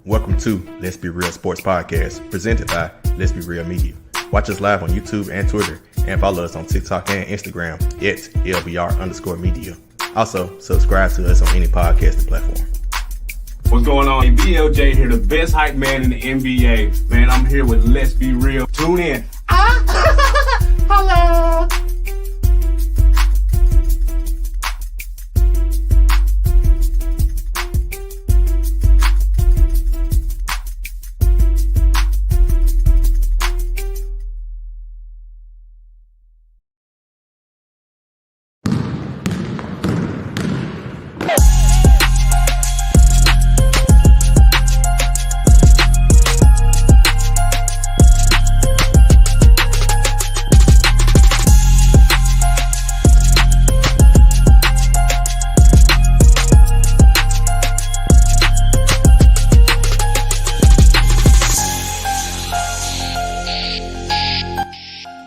Welcome to Let's Be Real Sports Podcast, presented by Let's Be Real Media. Watch us live on YouTube and Twitter, and follow us on TikTok and Instagram at LBR_media. Also, subscribe to us on any podcasting platform. What's going on? BLJ here, the best hype man in the NBA. Man, I'm here with Let's Be Real. Tune in. Hello.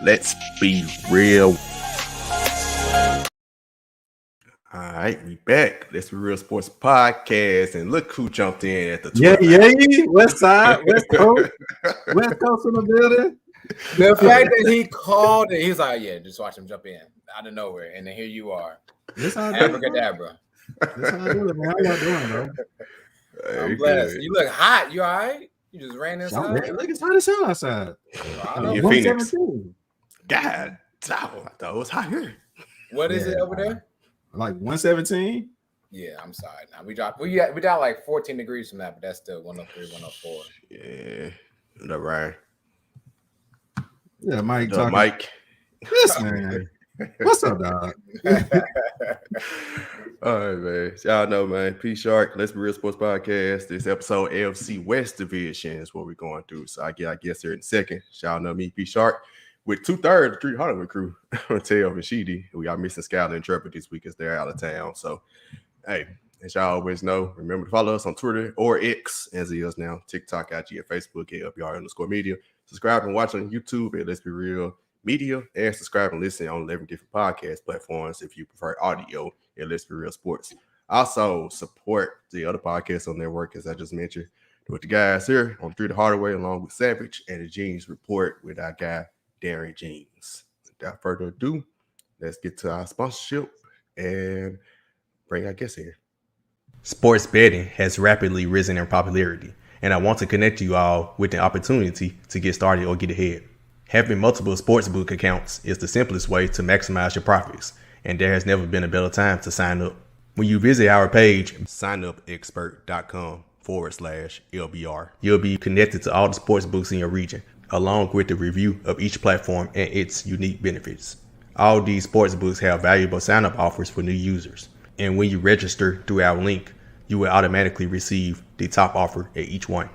Let's be real. All right, we back. Let's Be Real Sports Podcast, and look who jumped in at the West Side, West Coast, West Coast in the building. The fact that he called and he's like, "Yeah, just watch him jump in out of nowhere," and then here you are, abracadabra. That's how I do it, man. How y'all doing, bro? I'm blessed. Good. You look hot. You all right? You just ran inside. Look, it's hot as hell outside. You're Phoenix. God, I thought it was hot here. What is it over there? Like 117. Yeah, I'm sorry. Now we dropped like 14 degrees from that, but that's still 103, 104. Yeah, no right. Yeah, Mike. Mike. This man. What's up, dog? All right, man. Y'all know, man. P Shark, Let's Be Real Sports Podcast. This episode, AFC West Division is what we're going through. So I guess here in a second. Y'all know me, P Shark, with 2/3 of the Street Hollywood crew, Mateo and Sheedy. We are missing Skylar and Trevor this week as they're out of town. So, hey, as y'all always know, remember to follow us on Twitter or X, as it is now, TikTok, IG, and Facebook at LBR_media. Subscribe and watch on YouTube at Let's Be Real Media, and subscribe and listen on 11 different podcast platforms if you prefer audio at Let's Be Real Sports. Also, support the other podcasts on their work, as I just mentioned, with the guys here on Through the Hardaway, along with Savage, and the Jeans Report with our guy, Darren Jeans. Without further ado, let's get to our sponsorship and bring our guests here. Sports betting has rapidly risen in popularity, and I want to connect you all with the opportunity to get started or get ahead. Having multiple sportsbook accounts is the simplest way to maximize your profits, and there has never been a better time to sign up. When you visit our page, signupexpert.com/LBR, you'll be connected to all the sportsbooks in your region, along with the review of each platform and its unique benefits. All these sportsbooks have valuable sign-up offers for new users, and when you register through our link, you will automatically receive the top offer at each one.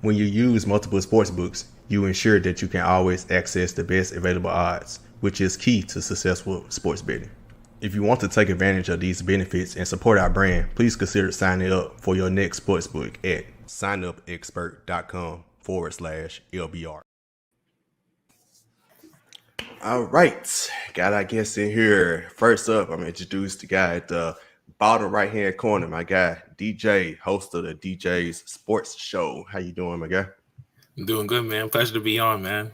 When you use multiple sportsbooks, you ensure that you can always access the best available odds, which is key to successful sports betting. If you want to take advantage of these benefits and support our brand, please consider signing up for your next sportsbook at signupexpert.com/LBR. All right, got our guests in here. First up, I'm going to introduce the guy at the bottom right-hand corner, my guy, DJ, host of the DJ's Sports Show. How you doing, my guy? I'm doing good, man. Pleasure to be on, man.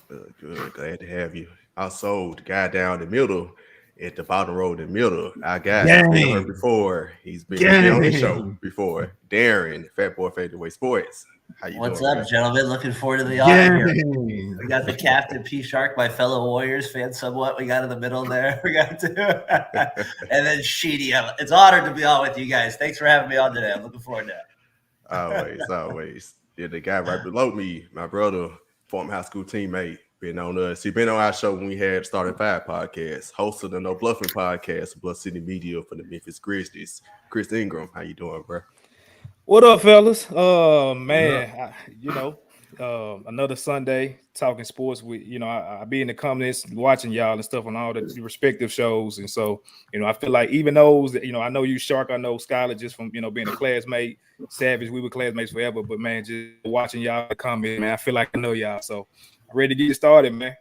Good. Glad to have you. Also, the guy down the middle, at the bottom row in the middle, our guy has been here before. He's been on the show before. Darren, Fat Boy Fade Away Sports. How you What's doing, up, man? Gentlemen? Looking forward to the honor here. We got the captain, P Shark, my fellow Warriors fan, somewhat. We got in the middle there. We got to, and then Sheedy. It's an honor to be on with you guys. Thanks for having me on today. I'm looking forward to it. Always. Yeah, the guy right below me, my brother, former high school teammate, been on us. He been on our show when we had Starting Five podcast, hosted the No Bluffing podcast, Bluff City Media for the Memphis Grizzlies. Chris Ingram, how you doing, bro? What up, fellas? Man, another Sunday talking sports with, I be in the comments watching y'all and stuff on all the respective shows. And so, I feel like even those that, I know you, Shark, I know Skylar just from, being a classmate, Savage, we were classmates forever, but man, just watching y'all comment, man, I feel like I know y'all. So ready to get started, man.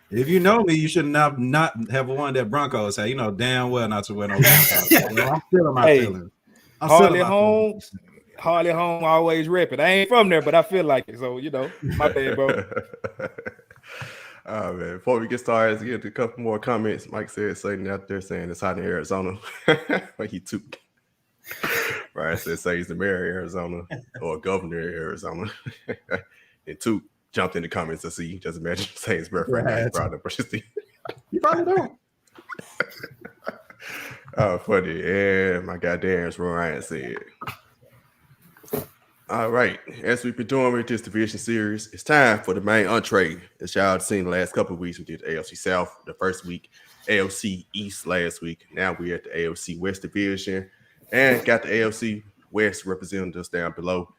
If you know me, you should not have won that Broncos. Damn well not to win no Broncos. I'm feeling my feelings. Hardly home. Harley home, always rep it. I ain't from there, but I feel like it. So, my bad, bro. Oh, man. Before we get started, let's get a couple more comments. Mike said something out there saying it's hot in Arizona. But he took. Right, said say he's the mayor of Arizona or governor of Arizona. And Toot jumped in the comments to see. Just imagine saying his girlfriend name brought up. You probably don't. Oh, funny. And my guy Darren's Ryan said. All right, as we've been doing with this division series, it's time for the main entree. As y'all have seen the last couple of weeks, we did AFC South the first week, AFC East last week. Now we're at the AFC West division and got the AFC West representatives down below.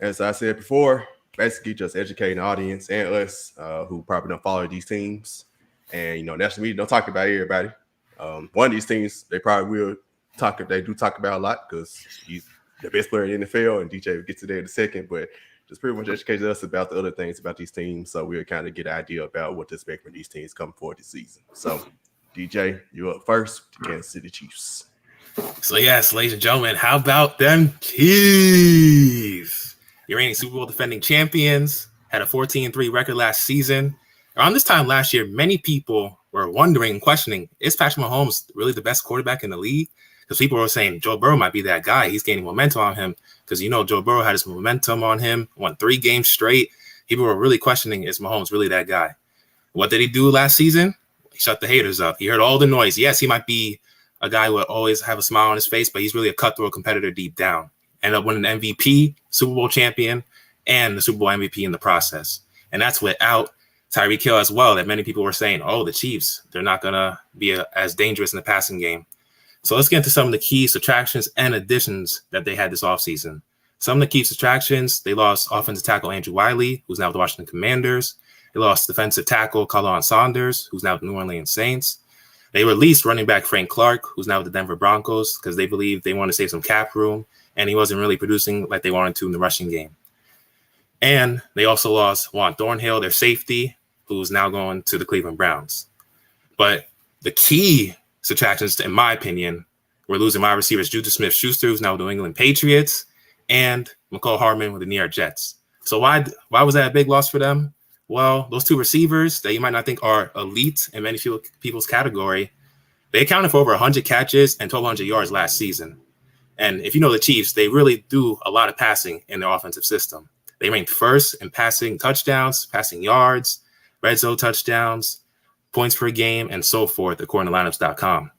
As I said before, basically just educating the audience and us who probably don't follow these teams. And, national media don't talk about everybody. One of these teams, they probably will talk. They do talk about a lot because he's the best player in the NFL, and DJ will get to that in a second, but just pretty much educated us about the other things about these teams, so we'll kind of get an idea about what to expect from these teams coming forward this season. So, DJ, you're up first with the Kansas City Chiefs. So, yes, ladies and gentlemen, how about them Chiefs? The reigning Super Bowl defending champions, had a 14-3 record last season. Around this time last year, many people were wondering and questioning, is Patrick Mahomes really the best quarterback in the league? Because people were saying Joe Burrow might be that guy. He's gaining momentum on him because, Joe Burrow had his momentum on him, won 3 games straight. People were really questioning, is Mahomes really that guy? What did he do last season? He shut the haters up. He heard all the noise. Yes, he might be a guy who will always have a smile on his face, but he's really a cutthroat competitor deep down. Ended up winning the MVP, Super Bowl champion, and the Super Bowl MVP in the process. And that's without Tyreek Hill as well, that many people were saying, the Chiefs, they're not going to be as dangerous in the passing game. So let's get into some of the key subtractions and additions that they had this offseason. Some of the key subtractions, they lost offensive tackle Andrew Wiley, who's now with the Washington Commanders. They lost defensive tackle Carlon Saunders, who's now with the New Orleans Saints. They released running back Frank Clark, who's now with the Denver Broncos, because they believe they want to save some cap room, and he wasn't really producing like they wanted to in the rushing game. And they also lost Juan Thornhill, their safety, who's now going to the Cleveland Browns. But the key subtractions, in my opinion, we're losing wide receivers Juju Smith-Schuster, who's now with the New England Patriots, and McCall Hardman with the New York Jets. So why was that a big loss for them? Well, those 2 receivers that you might not think are elite in many people's category, they accounted for over 100 catches and 1,200 yards last season. And if you know the Chiefs, they really do a lot of passing in their offensive system. They ranked first in passing touchdowns, passing yards, red zone touchdowns, points per game, and so forth, according to lineups.com.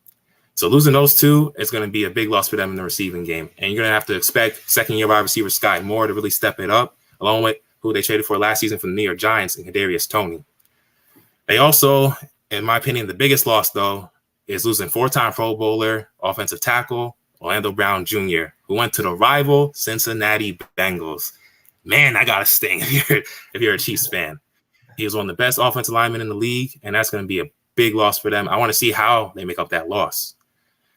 So losing those 2 is going to be a big loss for them in the receiving game. And you're going to have to expect second-year wide receiver Sky Moore to really step it up, along with who they traded for last season from the New York Giants and Kadarius Toney. They also, in my opinion, the biggest loss, though, is losing 4-time Pro Bowler, offensive tackle, Orlando Brown Jr., who went to the rival Cincinnati Bengals. Man, I got to sting if you're a Chiefs fan. He was one of the best offensive linemen in the league, and that's going to be a big loss for them. I want to see how they make up that loss.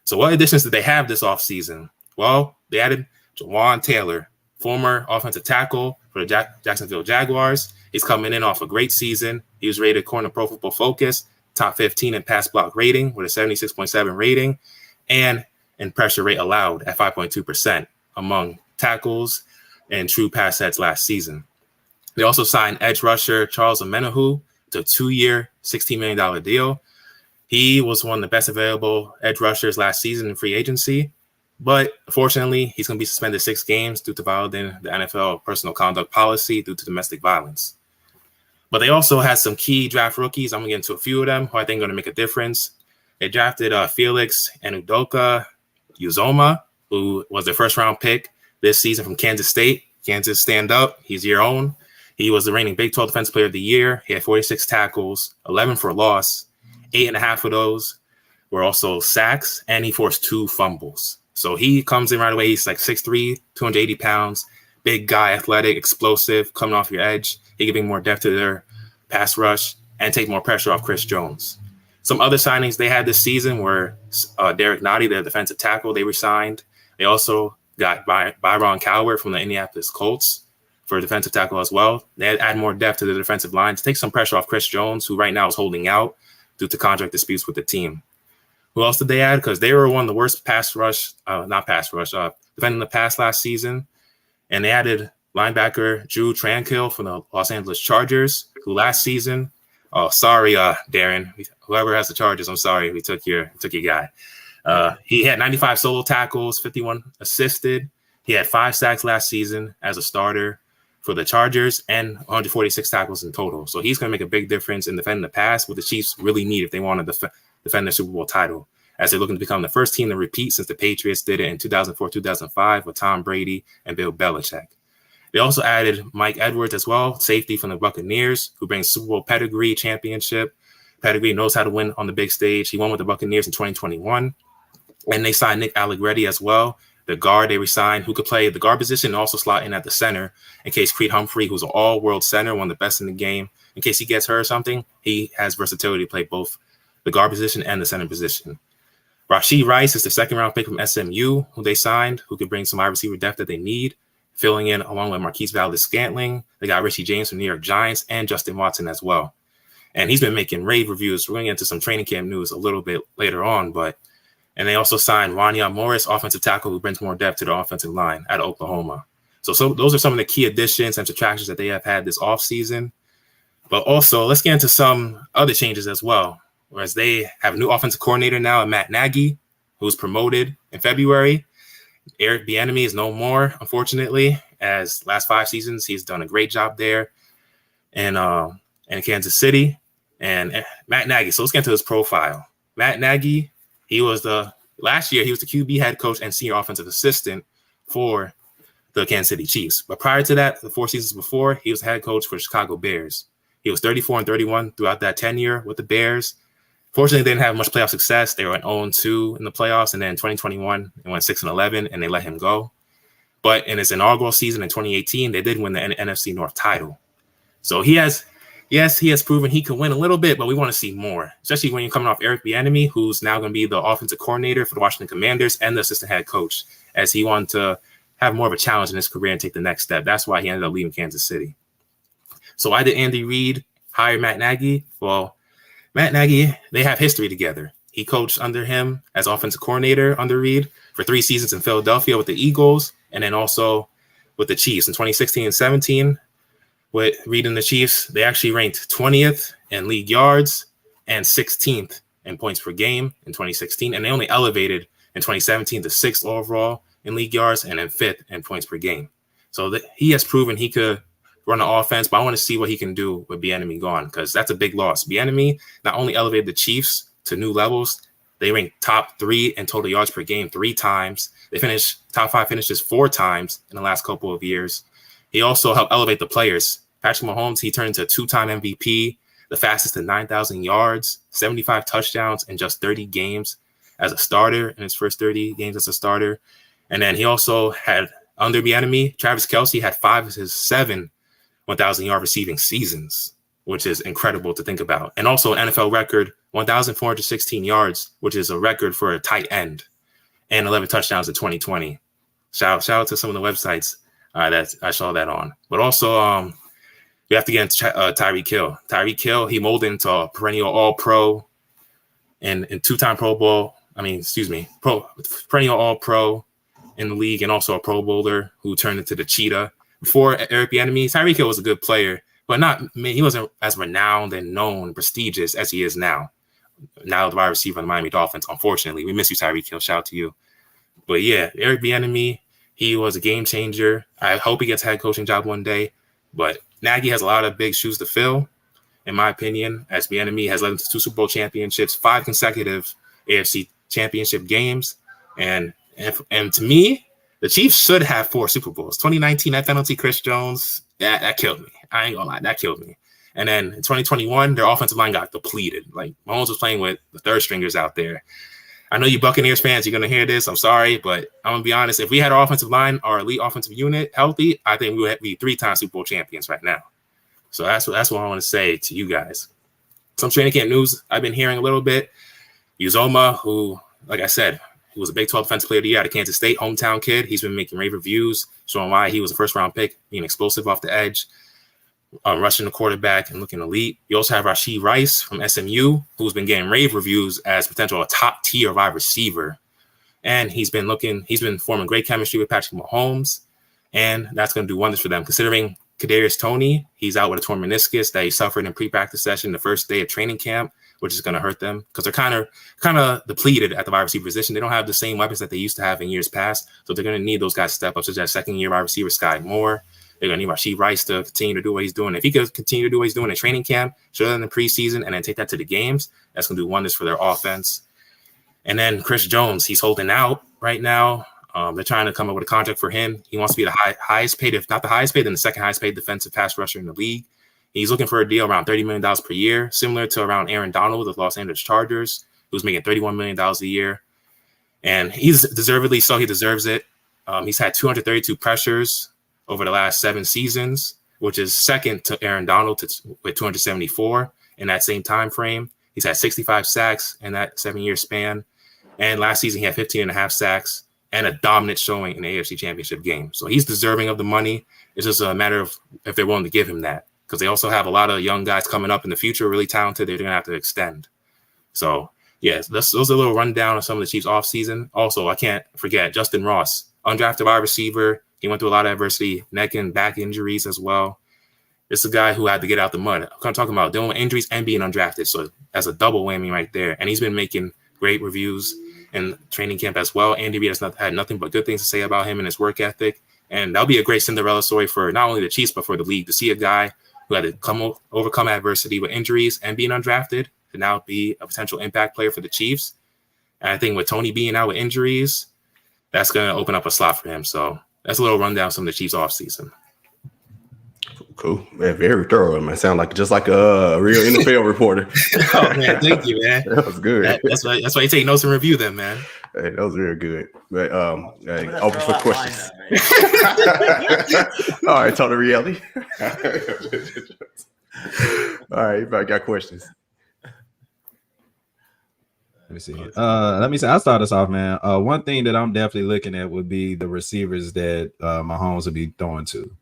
So what additions did they have this offseason? Well, they added Jawan Taylor, former offensive tackle for the Jacksonville Jaguars. He's coming in off a great season. He was rated according to Pro Football Focus, top 15 in pass block rating with a 76.7 rating, and in pressure rate allowed at 5.2% among tackles and true pass sets last season. They also signed edge rusher Charles Omenihu to a 2-year, $16 million deal. He was one of the best available edge rushers last season in free agency, but unfortunately, he's going to be suspended 6 games due to violating the NFL personal conduct policy due to domestic violence. But they also had some key draft rookies. I'm going to get into a few of them who I think are going to make a difference. They drafted Felix Anudoka Uzoma, who was their first-round pick this season from Kansas State. Kansas, stand up. He's your own. He was the reigning Big 12 Defensive Player of the Year. He had 46 tackles, 11 for loss. 8.5 of those were also sacks, and he forced 2 fumbles. So he comes in right away. He's like 6'3", 280 pounds, big guy, athletic, explosive, coming off your edge. He can bring more depth to their pass rush and take more pressure off Chris Jones. Some other signings they had this season were Derek Nottie, their defensive tackle, they re-signed. They also got Byron Cowher from the Indianapolis Colts for defensive tackle as well. They had add more depth to the defensive line to take some pressure off Chris Jones, who right now is holding out due to contract disputes with the team. Who else did they add? Because they were one of the worst defending the pass last season. And they added linebacker Drew Tranquill from the Los Angeles Chargers, who last season, sorry, Darren, whoever has the Chargers, I'm sorry, we took your guy. He had 95 solo tackles, 51 assisted. He had 5 sacks last season as a starter for the Chargers and 146 tackles in total. So he's going to make a big difference in defending the pass, what the Chiefs really need if they want to defend their Super Bowl title, as they're looking to become the first team to repeat since the Patriots did it in 2004-2005 with Tom Brady and Bill Belichick. They also added Mike Edwards as well, safety from the Buccaneers, who brings Super Bowl pedigree, championship pedigree, knows how to win on the big stage. He won with the Buccaneers in 2021. And they signed Nick Allegretti as well, the guard they resigned, who could play the guard position and also slot in at the center in case Creed Humphrey, who's an all-world center, one of the best in the game, in case he gets hurt or something, he has versatility to play both the guard position and the center position. Rashee Rice is the second-round pick from SMU, who they signed, who could bring some wide receiver depth that they need, filling in along with Marquise Valdes-Scantling. They got Richie James from New York Giants and Justin Watson as well. And he's been making rave reviews. We're going to get into some training camp news a little bit later on, and they also signed Ronion Morris, offensive tackle, who brings more depth to the offensive line at Oklahoma. So those are some of the key additions and subtractions that they have had this offseason. But also, let's get into some other changes as well, whereas they have a new offensive coordinator now, Matt Nagy, who was promoted in February. Eric Bieniemy is no more, unfortunately, as last 5 seasons he's done a great job there in Kansas City. And Matt Nagy, so let's get into his profile. Matt Nagy, last year he was the QB head coach and senior offensive assistant for the Kansas City Chiefs. But prior to that, the 4 seasons before, he was head coach for the Chicago Bears. He was 34-31 throughout that tenure with the Bears. Fortunately, they didn't have much playoff success. They went 0-2 in the playoffs, and then in 2021, they went 6-11, and they let him go. But in his inaugural season in 2018, they did win the NFC North title. So he has proven he can win a little bit, but we want to see more, especially when you're coming off Eric Bieniemy, who's now going to be the offensive coordinator for the Washington Commanders and the assistant head coach, as he wanted to have more of a challenge in his career and take the next step. That's why he ended up leaving Kansas City. So why did Andy Reid hire Matt Nagy? Well, Matt Nagy, they have history together. He coached under him as offensive coordinator under Reid for 3 seasons in Philadelphia with the Eagles, and then also with the Chiefs in 2016 and 17. With Reid and the Chiefs, they actually ranked 20th in league yards and 16th in points per game in 2016, and they only elevated in 2017 to 6th overall in league yards and then 5th in points per game. So he has proven he could run an offense, but I want to see what he can do with Bieniemy gone, because that's a big loss. Bieniemy not only elevated the Chiefs to new levels, they ranked top 3 in total yards per game 3 times. They finished top 5 finishes 4 times in the last couple of years. He also helped elevate the players. Patrick Mahomes, he turned into a 2-time MVP, the fastest to 9,000 yards, 75 touchdowns in just 30 games as a starter, in his first 30 games as a starter. And then he also had, under Bieniemy, Travis Kelce had 5 of his 7 1,000-yard receiving seasons, which is incredible to think about. And also an NFL record, 1,416 yards, which is a record for a tight end, and 11 touchdowns in 2020. Shout out to some of the websites that I saw that on. But also, we have to get into Tyreek Hill. Tyreek Hill, he molded into a perennial All-Pro and 2-time perennial All-Pro in the league, and also a Pro Bowler who turned into the Cheetah. Before Eric Bieniemy, Tyreek Hill was a good player, but he wasn't as renowned and known, prestigious as he is now. Now the wide receiver in the Miami Dolphins, unfortunately. We miss you, Tyreek Hill. Shout out to you. But yeah, Eric Bieniemy, he was a game changer. I hope he gets a head coaching job one day. But Nagy has a lot of big shoes to fill, in my opinion, as Bieniemy has led them to 2 Super Bowl championships, 5 consecutive AFC championship games. And to me, the Chiefs should have 4 Super Bowls. 2019, that penalty, Chris Jones, that killed me. I ain't gonna lie, that killed me. And then in 2021, their offensive line got depleted. Like, Mahomes was playing with the third stringers out there. I know you Buccaneers fans, you're going to hear this. I'm sorry, but I'm going to be honest. If we had our offensive line, our elite offensive unit healthy, I think we would be 3-time Super Bowl champions right now. So that's what I want to say to you guys. Some training camp news I've been hearing a little bit. Uzoma, who, like I said, he was a Big 12 Defensive Player of the Year out of Kansas State, hometown kid. He's been making rave reviews, showing why he was a first-round pick, being explosive off the edge, rushing the quarterback and looking elite. You also have Rashee Rice from SMU, who's been getting rave reviews as potential a top-tier wide receiver. And he's been forming great chemistry with Patrick Mahomes. and that's going to do wonders for them. Considering Kadarius Toney, he's out with a torn meniscus that he suffered in pre-practice session the first day of training camp, which is going to hurt them because they're kind of depleted at the wide receiver position. They don't have the same weapons that they used to have in years past, so they're going to need those guys to step up, such as second-year wide receiver Sky Moore. They're going to need Rashee Rice to continue to do what he's doing. If he could continue to do what he's doing in training camp, show that in the preseason, and then take that to the games, that's going to do wonders for their offense. And then Chris Jones, he's holding out right now. They're trying to come up with a contract for him. He wants to be the highest paid, if not the highest paid, then the second highest paid defensive pass rusher in the league. He's looking for a deal around $30 million per year, similar to around Aaron Donald of the Los Angeles Chargers, who's making $31 million a year. And he's deservedly so. He deserves it. He's had 232 pressures over the last 7 seasons, which is second to Aaron Donald with 274 in that same time frame. He's had 65 sacks in that 7-year span. And last season, he had 15.5 sacks and a dominant showing in the AFC Championship game. So he's deserving of the money. It's just a matter of if they're willing to give him that, because they also have a lot of young guys coming up in the future, really talented. They're going to have to extend. So, yeah, those are a little rundown of some of the Chiefs offseason. Also, I can't forget Justin Ross, undrafted wide receiver. He went through a lot of adversity, neck and back injuries as well. It's a guy who had to get out the mud. I'm talking about dealing with injuries and being undrafted. So that's a double whammy right there. And he's been making great reviews in training camp as well. Andy Reid has had nothing but good things to say about him and his work ethic. And that'll be a great Cinderella story for not only the Chiefs, but for the league to see a guy who had to overcome adversity with injuries and being undrafted to now be a potential impact player for the Chiefs. And I think with Toney being out with injuries, that's going to open up a slot for him. So that's a little rundown of some of the Chiefs offseason. Cool, man. Very thorough, man. Sound like just like a real NFL reporter. Oh man, thank you, man. That was good. That's why you take notes and review them, man. Hey, that was very good. But hey, open for questions. All right, Tony Reality. All right, everybody got questions. Let me see. I'll start us off, man. One thing that I'm definitely looking at would be the receivers that Mahomes will be throwing to.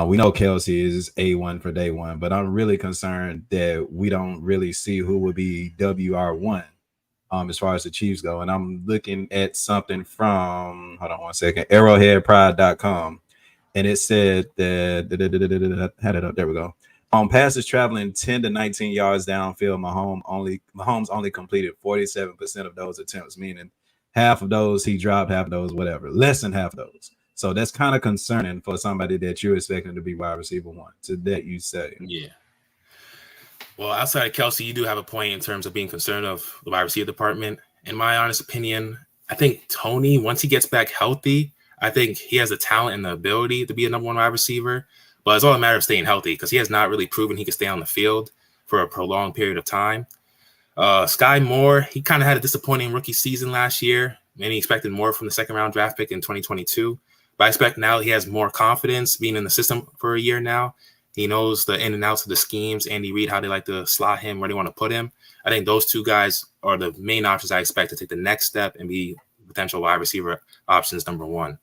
We know Kelsey is A1 for day one, but I'm really concerned that we don't really see who would be WR1 as far as the Chiefs go. And I'm looking at something from, hold on one second, arrowheadpride.com. And it said that, had it up, there we go. On passes traveling 10 to 19 yards downfield, Mahomes only completed 47% of those attempts, meaning half of those he dropped, half of those, whatever, less than half of those. So that's kind of concerning for somebody that you're expecting to be wide receiver one. To that you say. Yeah. Well, outside of Kelsey, you do have a point in terms of being concerned of the wide receiver department. In my honest opinion, I think Toney, once he gets back healthy, I think he has the talent and the ability to be a number one wide receiver. But it's all a matter of staying healthy because he has not really proven he can stay on the field for a prolonged period of time. Sky Moore, he kind of had a disappointing rookie season last year. Many expected more from the second-round draft pick in 2022. But I expect now he has more confidence being in the system for a year now. He knows the in and outs of the schemes, Andy Reid, how they like to slot him, where they want to put him. I think those two guys are the main options I expect to take the next step and be potential wide receiver options number one.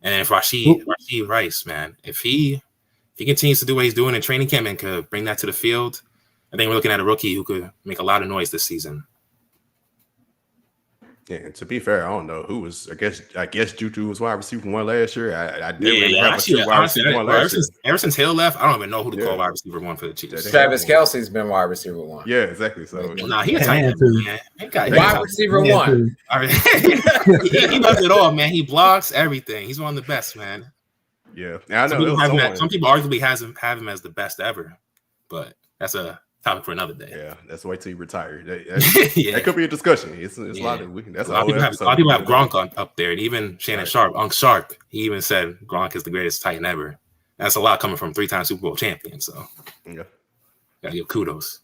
And then if Rashee Rice, man, if he continues to do what he's doing in training camp and could bring that to the field, I think we're looking at a rookie who could make a lot of noise this season. Yeah, and to be fair, I don't know who was. I guess Juju was wide receiver one last year. I didn't really have a wide receiver one last year. Ever since Hill left, I don't even know who to call wide receiver one for the Chiefs. Travis Kelsey's been wide receiver one. Yeah, exactly. So he's a tight end, man. Wide receiver one. All right. he does it all, man. He blocks everything. He's one of the best, man. Yeah, I know. Some people arguably have him as the best ever, but that's a topic for another day. Yeah, that's wait till he retired. That could be a discussion. It's a lot of that's a lot of people have Gronk up there, and even Shannon Sharp, Unc Sharp, he even said Gronk is the greatest tight end ever. That's a lot coming from 3-time Super Bowl champion. So yeah, gotta give kudos.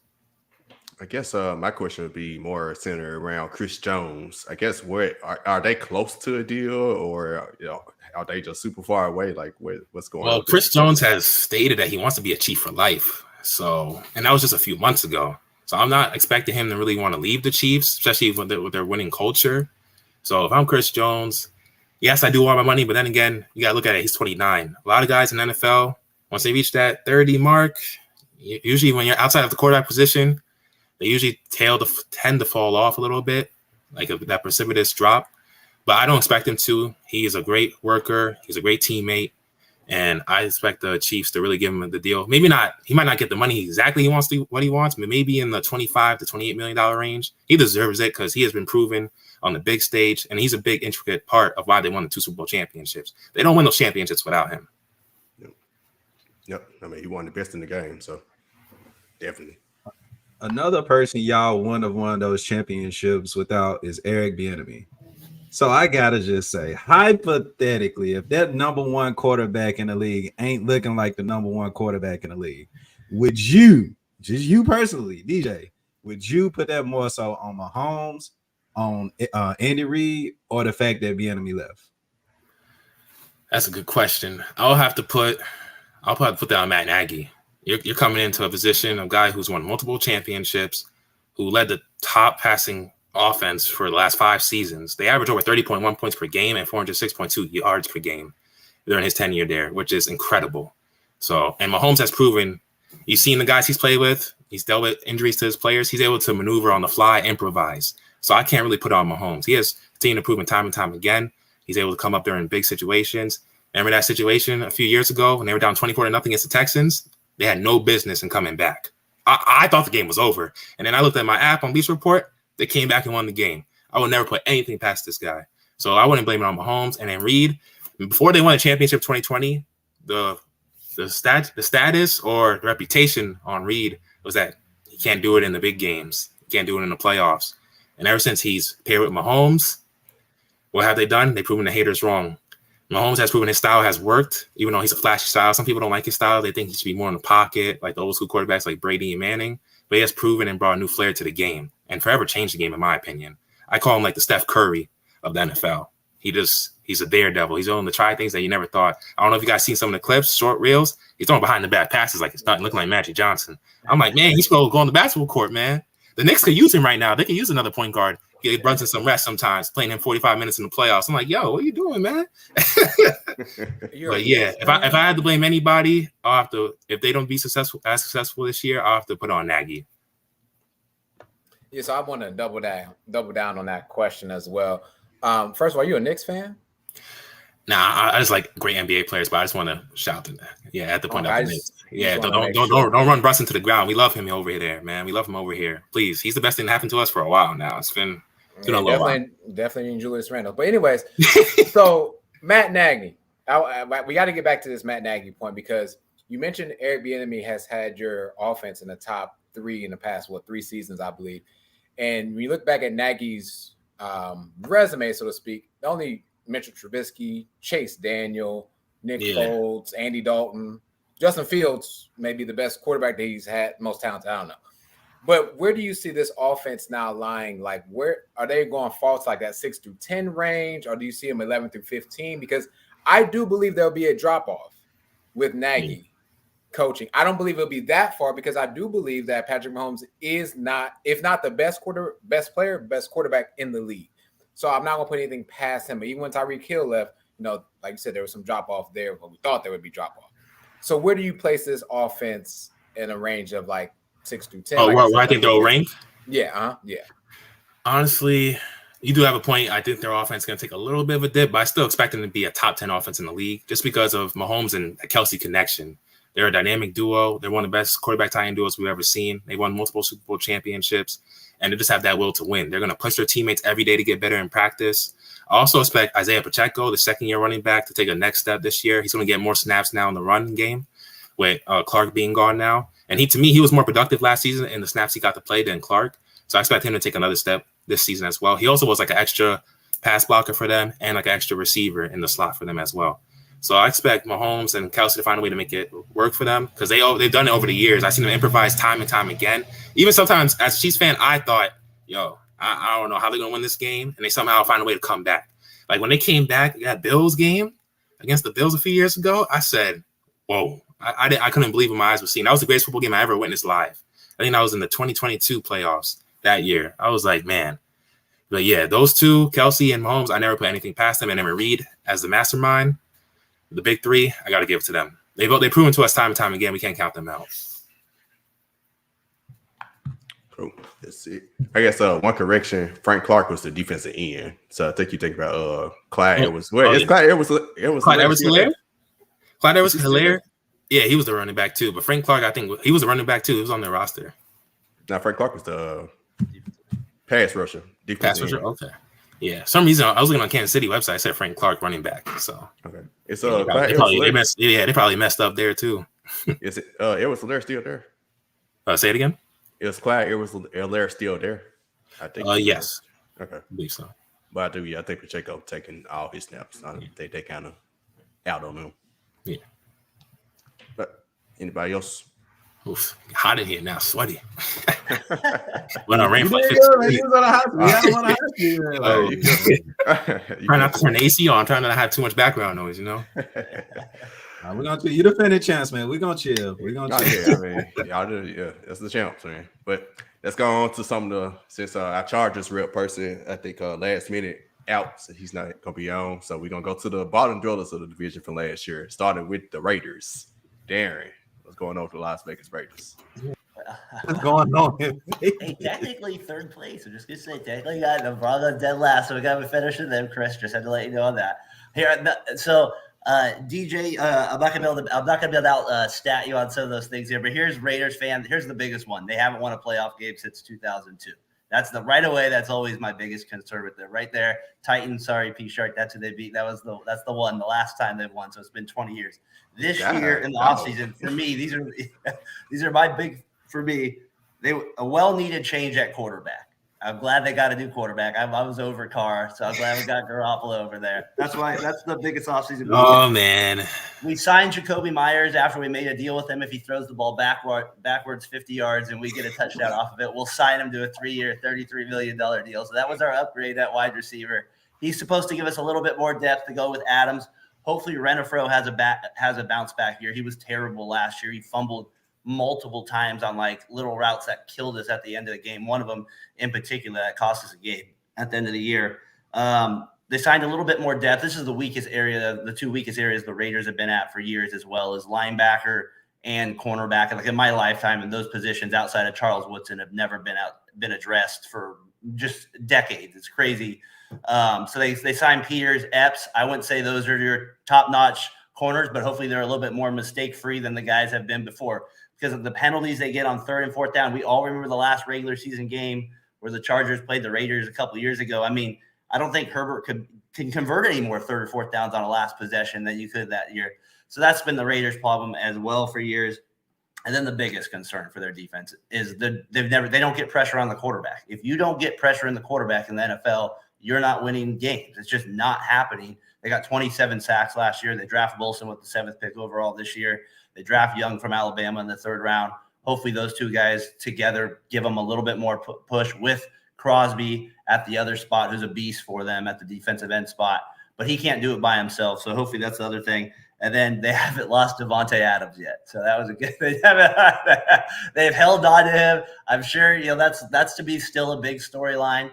I guess my question would be more centered around Chris Jones. I guess what are they close to a deal, or are they just super far away? Like what's going on? Well, Chris Jones has stated that he wants to be a Chief for life. So, and that was just a few months ago. So I'm not expecting him to really want to leave the Chiefs, especially with their winning culture. So if I'm Chris Jones, yes, I do want my money, but then again, you got to look at it. He's 29. A lot of guys in the NFL, once they reach that 30 mark, usually when you're outside of the quarterback position, they usually tend to fall off a little bit, like that precipitous drop. But I don't expect him to. He is a great worker. He's a great teammate. And I expect the Chiefs to really give him the deal. Maybe not. He might not get the money exactly what he wants, but maybe in the $25 to $28 million range. He deserves it because he has been proven on the big stage, and he's a big, intricate part of why they won the 2 Super Bowl championships. They don't win those championships without him. Yep. I mean, he won the best in the game, so definitely. Another person y'all won of those championships without is Eric Bieniemy. So I gotta just say, hypothetically, if that number 1 quarterback in the league ain't looking like the number 1 quarterback in the league, would you, just you personally, DJ, would you put that more so on Mahomes, on Andy Reid, or the fact that Bieniemy left? That's a good question. I'll probably put that on Matt Nagy. You're coming into a position of a guy who's won multiple championships, who led the top passing offense for the last 5 seasons. They average over 30.1 points per game and 406.2 yards per game during his tenure there, which is incredible. So, and Mahomes has proven, you've seen the guys he's played with, he's dealt with injuries to his players, he's able to maneuver on the fly, improvise. So I can't really put it on Mahomes. He has continued to prove time and time again. He's able to come up there in big situations. Remember that situation a few years ago when they were down 24-0 against the Texans? They had no business in coming back. I thought the game was over. And then I looked at my app on Bleacher Report. They came back and won the game. I would never put anything past this guy. So I wouldn't blame it on Mahomes. And then Reid, before they won the championship 2020, the status or the reputation on Reid was that he can't do it in the big games. He can't do it in the playoffs. And ever since he's paired with Mahomes, what have they done? They've proven the haters wrong. Mahomes has proven his style has worked, even though he's a flashy style. Some people don't like his style. They think he should be more in the pocket, like the old school quarterbacks like Brady and Manning. But he has proven and brought a new flair to the game and forever changed the game, in my opinion. I call him like the Steph Curry of the NFL. He's a daredevil. He's willing to try things that you never thought. I don't know if you guys seen some of the clips, short reels. He's throwing behind the back passes like it's nothing, looking like Magic Johnson. I'm like, man, he's supposed to go on the basketball court, man. The Knicks could use him right now. They could use another point guard. Get Brunson some rest sometimes, playing him 45 minutes in the playoffs. I'm like, yo, what are you doing, man? But yeah, if I had to blame anybody, I'll have to. If they don't be successful this year, I'll have to put on Nagy. Yeah, so I want to double down on that question as well. First of all, are you a Knicks fan? Nah, I just like great NBA players, but I just want to shout to that. Yeah, at the point of the Knicks. Yeah, don't run Brunson to the ground. We love him over there, man. We love him over here. Please, he's the best thing that happened to us for a while now. It's been a little while. Definitely Julius Randle. But anyways, so Matt Nagy, we got to get back to this Matt Nagy point because you mentioned Eric Bieniemy has had your offense in the top 3 in the past 3 seasons, I believe. And when you look back at Nagy's resume, so to speak, the only Mitchell Trubisky, Chase Daniel, Nick Foles, Andy Dalton, Justin Fields may be the best quarterback that he's had, most talented. I don't know. But where do you see this offense now lying? Like, where are they going false like that 6 through 10 range, or do you see them 11 through 15? Because I do believe there'll be a drop off with Nagy coaching. I don't believe it'll be that far because I do believe that Patrick Mahomes is not, if not the best quarterback in the league. So I'm not gonna put anything past him. But even when Tyreek Hill left, like you said, there was some drop off there, but we thought there would be drop off. So where do you place this offense in a range of like 6 through 10? Oh, where I think they'll rank? Yeah. Honestly, you do have a point. I think their offense is going to take a little bit of a dip, but I still expect them to be a top 10 offense in the league just because of Mahomes and Kelsey connection. They're a dynamic duo. They're one of the best quarterback tie-in duos we've ever seen. They won multiple Super Bowl championships, and they just have that will to win. They're going to push their teammates every day to get better in practice. I also expect Isaiah Pacheco, the second-year running back, to take a next step this year. He's going to get more snaps now in the run game with Clark being gone now. And to me, he was more productive last season in the snaps he got to play than Clark. So I expect him to take another step this season as well. He also was like an extra pass blocker for them and like an extra receiver in the slot for them as well. So I expect Mahomes and Kelsey to find a way to make it work for them because they've done it over the years. I've seen them improvise time and time again. Even sometimes as a Chiefs fan, I thought, I don't know how they're going to win this game. And they somehow find a way to come back. Like when they came back, that Bills game against the Bills a few years ago, I said, whoa, I couldn't believe what my eyes were seeing. That was the greatest football game I ever witnessed live. I think that was in the 2022 playoffs that year. I was like, man. But yeah, those two, Kelsey and Mahomes, I never put anything past them. And then Reid as the mastermind, the big three, I got to give it to them. They've proven to us time and time again. We can't count them out. Cool. Let's see. I guess one correction. Frank Clark was the defensive end. So I think you think about Clyde Edwards. Clyde Edwards. Clyde Edwards-Helaire? Clyde Edwards-Helaire. Yeah, he was the running back too. But Frank Clark, I think he was a running back too. He was on their roster. Now Frank Clark was the pass rusher. Pass rusher. Okay. Yeah. Some reason I was looking on Kansas City website. It said Frank Clark running back. So okay, it's they probably messed up there too. Is it Edwards-Helaire still there? Say it again. Is Clyde Edwards-Helaire still there? I think. Yes. Okay. I believe so. But I do. Yeah, I think Pacheco taking all his snaps. They kind of out on him. Yeah. But anybody else? Oof, hot in here now, sweaty. When I ran for like 15 Trying not to turn the AC on, trying not to have too much background noise, you know. We're gonna you defending chance, man. We're gonna chill. We're gonna chill. Yeah, I mean, y'all do, that's the champs, man. But let's go on to some of the since our Chargers rep person, I think last minute out, so he's not gonna be on. So we're gonna go to the bottom dwellers of the division from last year, starting with the Raiders. Darren, what's going on with the Las Vegas Raiders? What's going on? Hey, technically third place. I'm just gonna say technically got the Broncos dead last, so we got to finish with them. Chris, just had to let you know on that. Here, so DJ, I'm not gonna be able to stat you on some of those things here, but here's Raiders fan. Here's the biggest one. They haven't won a playoff game since 2002. That's the right away. That's always my biggest concern with them. Right there, Titans. Sorry, P Shark. That's who they beat. That's the one. The last time they've won. So it's been 20 years. This year in the offseason, for me, these are my big. For me, a well-needed change at quarterback. I'm glad they got a new quarterback. I was over Carr, so I'm glad we got Garoppolo over there. That's the biggest offseason. Oh, man. We signed Jacoby Myers after we made a deal with him. If he throws the ball backwards 50 yards and we get a touchdown off of it, we'll sign him to a 3-year, $33 million deal. So that was our upgrade at wide receiver. He's supposed to give us a little bit more depth to go with Adams. Hopefully Renfrow has a bounce back year. He was terrible last year. He fumbled multiple times on like little routes that killed us at the end of the game. One of them in particular that cost us a game at the end of the year. They signed a little bit more depth. This is the weakest area, the two weakest areas the Raiders have been at for years, as well as linebacker and cornerback. And like in my lifetime, in those positions outside of Charles Woodson have never been addressed for just decades. It's crazy. So they signed Peters, Epps. I wouldn't say those are your top-notch corners, but hopefully they're a little bit more mistake-free than the guys have been before. Because of the penalties they get on 3rd and 4th down. We all remember the last regular season game where the Chargers played the Raiders a couple of years ago. I mean, I don't think Herbert can convert any more 3rd or 4th downs on a last possession than you could that year. So that's been the Raiders' problem as well for years. And then the biggest concern for their defense is they don't get pressure on the quarterback. If you don't get pressure in the quarterback in the NFL, you're not winning games. It's just not happening. They got 27 sacks last year. They draft Wilson with the 7th pick overall this year. They draft Young from Alabama in the 3rd round. Hopefully those two guys together give them a little bit more push with Crosby at the other spot, who's a beast for them at the defensive end spot. But he can't do it by himself, so hopefully that's the other thing. And then they haven't lost Devontae Adams yet, so that was a good thing. They've held on to him. I'm sure that's to be still a big storyline.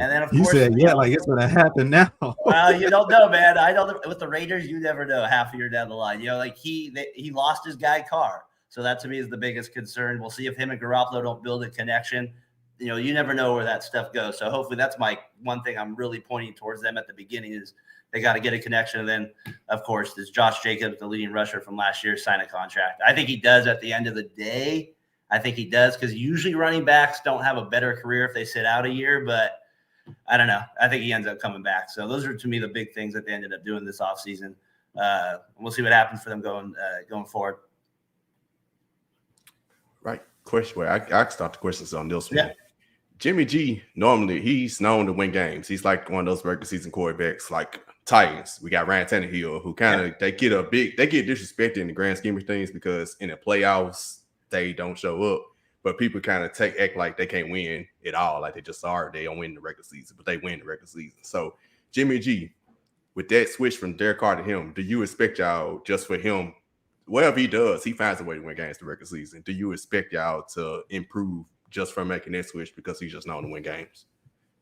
And then, of course, you said, yeah, like it's going to happen now. Well, you don't know, man. I know with the Raiders, you never know half a year down the line. Like he lost his guy Carr. So that to me is the biggest concern. We'll see if him and Garoppolo don't build a connection. You never know where that stuff goes. So hopefully that's my one thing I'm really pointing towards them at the beginning is they got to get a connection. And then, of course, there's Josh Jacobs, the leading rusher from last year, sign a contract. I think he does at the end of the day. I think he does because usually running backs don't have a better career if they sit out a year, but I don't know. I think he ends up coming back. So those are, to me, the big things that they ended up doing this offseason. We'll see what happens for them going forward. Right. Question. Well, I can start the questions on this one. Yeah. Jimmy G, normally he's known to win games. He's like one of those regular season quarterbacks like Titans. We got Ryan Tannehill, who kind of they get disrespected in the grand scheme of things because in the playoffs they don't show up. But people kind of act like they can't win at all. Like they just are. They don't win the regular season, but they win the regular season. So Jimmy G, with that switch from Derek Carr to him, do you expect y'all just for him, whatever he does, he finds a way to win games the regular season. Do you expect y'all to improve just from making that switch because he's just known to win games?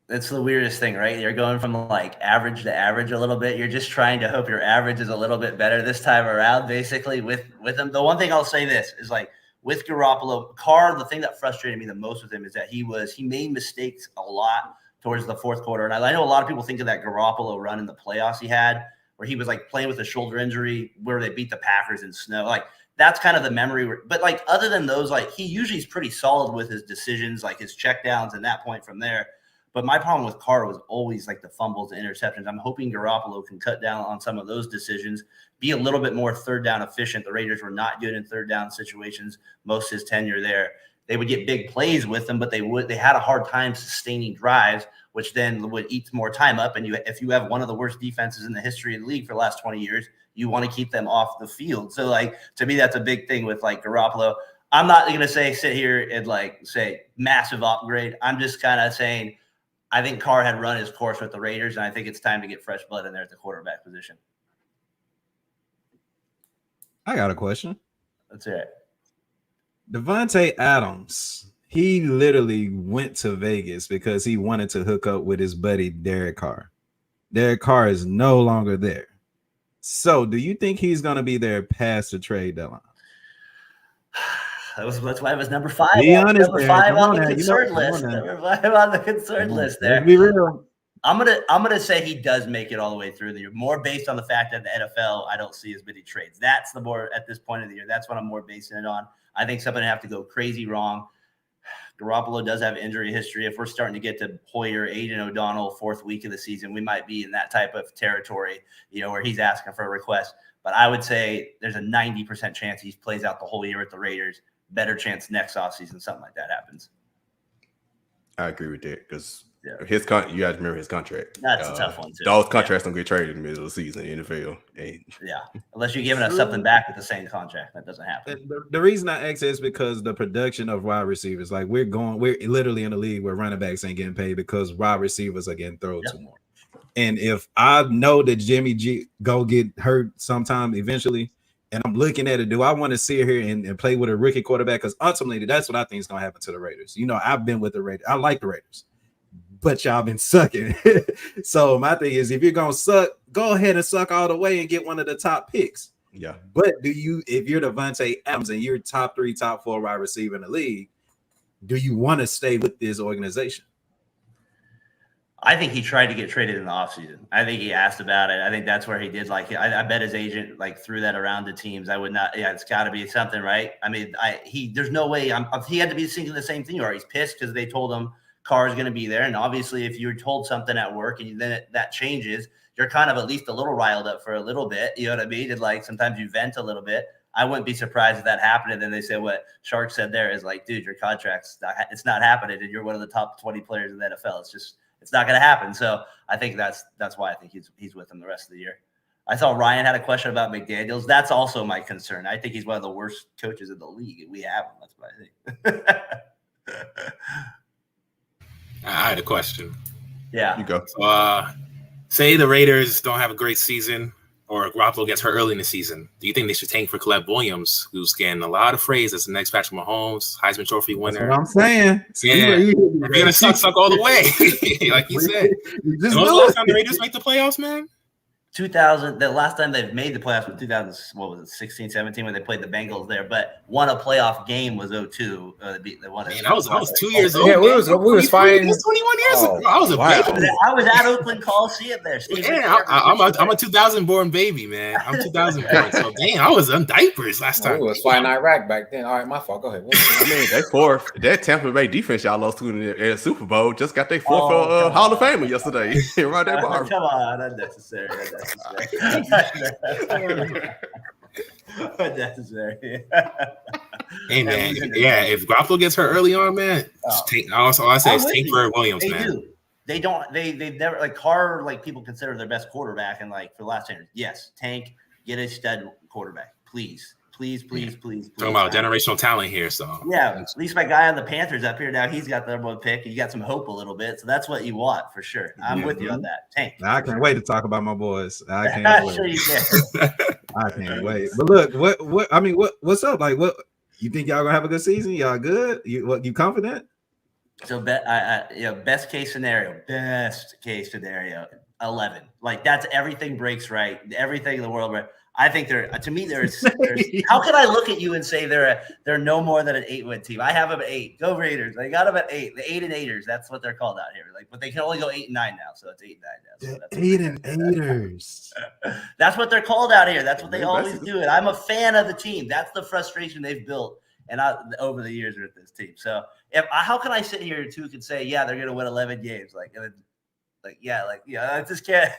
That's the weirdest thing, right? You're going from like average to average a little bit. You're just trying to hope your average is a little bit better this time around, basically, with him. The one thing I'll say this is like, with Garoppolo, Carr, the thing that frustrated me the most with him is that he made mistakes a lot towards the 4th quarter. And I know a lot of people think of that Garoppolo run in the playoffs he had where he was like playing with a shoulder injury, where they beat the Packers in snow. Like that's kind of the memory. But like other than those, like he usually is pretty solid with his decisions, like his checkdowns and that point from there. But my problem with Carr was always like the fumbles and interceptions. I'm hoping Garoppolo can cut down on some of those decisions, be a little bit more third down efficient. The Raiders were not good in third down situations most of his tenure there. They would get big plays with them, but they had a hard time sustaining drives, which then would eat more time up. And if you have one of the worst defenses in the history of the league for the last 20 years, you want to keep them off the field. So like to me, that's a big thing with like Garoppolo. I'm not going to sit here and like say massive upgrade. I'm just kind of saying I think Carr had run his course with the Raiders, and I think it's time to get fresh blood in there at the quarterback position. I got a question. That's it. Devontae Adams, he literally went to Vegas because he wanted to hook up with his buddy Derek Carr. Derek Carr is no longer there. So do you think he's going to be there past the trade deadline? That's why it was number 5. Be honest, number 5 on the concern list. Number 5 on the concern list there. Let's be real. I'm gonna say he does make it all the way through the year, more based on the fact that the NFL I don't see as many trades. That's the more at this point of the year. That's what I'm more basing it on. I think something would have to go crazy wrong. Garoppolo does have injury history. If we're starting to get to Hoyer, Aiden O'Donnell, 4th week of the season, we might be in that type of territory, where he's asking for a request. But I would say there's a 90% chance he plays out the whole year with the Raiders. Better chance next offseason something like that happens. I agree with that because you guys remember his contract. That's a tough one too. Those contracts don't get traded in the middle of the season in the NFL. Unless you're giving us something back with the same contract, that doesn't happen. The reason I ask is because the production of wide receivers, like we're literally in a league where running backs ain't getting paid because wide receivers are getting thrown to more. And if I know that Jimmy G go get hurt sometime eventually, and I'm looking at it, do I want to sit here and play with a rookie quarterback? Because ultimately, that's what I think is going to happen to the Raiders. I've been with the Raiders. I like the Raiders, but y'all been sucking. So my thing is, if you're going to suck, go ahead and suck all the way and get one of the top picks. Yeah. But if you're Devontae Adams and you're top 3, top 4 wide receiver in the league, do you want to stay with this organization? I think he tried to get traded in the offseason. I think he asked about it. I think that's where he did. I bet his agent threw that around to teams. I would not. Yeah, it's got to be something, right? I mean, there's no way. He had to be thinking the same thing, or he's pissed because they told him Carr is going to be there. And obviously, if you're told something at work and then that changes, you're kind of at least a little riled up for a little bit. You know what I mean? And sometimes you vent a little bit. I wouldn't be surprised if that happened. And then they said what Shark said there is dude, your contract's it's not happening, and you're one of the top 20 players in the NFL. It's not going to happen. So I think that's why I think he's with them the rest of the year. I saw Ryan had a question about McDaniels. That's also my concern. I think he's one of the worst coaches in the league. We have him. That's what I think. I had a question. Yeah. You go. So, say the Raiders don't have a great season, or Garoppolo gets hurt early in the season. Do you think they should tank for Caleb Williams, who's getting a lot of praise as the next Patrick Mahomes, Heisman Trophy winner? That's what I'm saying. Yeah, they're gonna suck all the way, like you said. When was the last time the Raiders make the playoffs, man? 2000. The last time they've made the playoffs was 2016, 17 when they played the Bengals there, but won a playoff game was 02. They won it. Man, I was 2 years old. Yeah, we was fighting. It was 21 years ago. I was a baby. I was at Oakland Coliseum there. Yeah, I'm a 2000 born baby, man. I'm 2000 born. So damn, I was on diapers last time. We was fighting Iraq back then. All right, my fault. Go ahead. That Tampa Bay defense y'all lost to in the Super Bowl just got their 4th Hall of Famer yesterday. Right there, Barb. Come on, unnecessary. Unnecessary. Hey man, yeah. If Garoppolo gets hurt early on, man, all I say is tank for Williams, they man. Do. They don't. They've never Carr. People consider their best quarterback, and for the last 10 years, yes, tank, get a stud quarterback, please. Talking about generational talent here, so yeah. At least my guy on the Panthers up here now, he's got the number 1 pick. You got some hope a little bit, so that's what you want for sure. I'm with you on that. Tank. I can't wait to talk about my boys. I can't wait. Sure you can. I can't wait. But look, what's up? What you think y'all gonna have a good season? Y'all good? You confident? So best case scenario. 11. Like that's everything breaks right. Everything in the world. Right. I think to me, there's how can I look at you and say they're no more than an 8-win team? I have them at 8. Go Raiders. They got them at 8. The 8 and 8ers. That's what they're called out here. Like, but they can only go 8 and 9 now. So it's 8 and 9 now. So 8 and 8ers. That's what they're called out here. That's what they always do. And I'm a fan of the team. That's the frustration they've built and over the years with this team. So how can I sit here too and say, yeah, they're going to win 11 games? I just can't.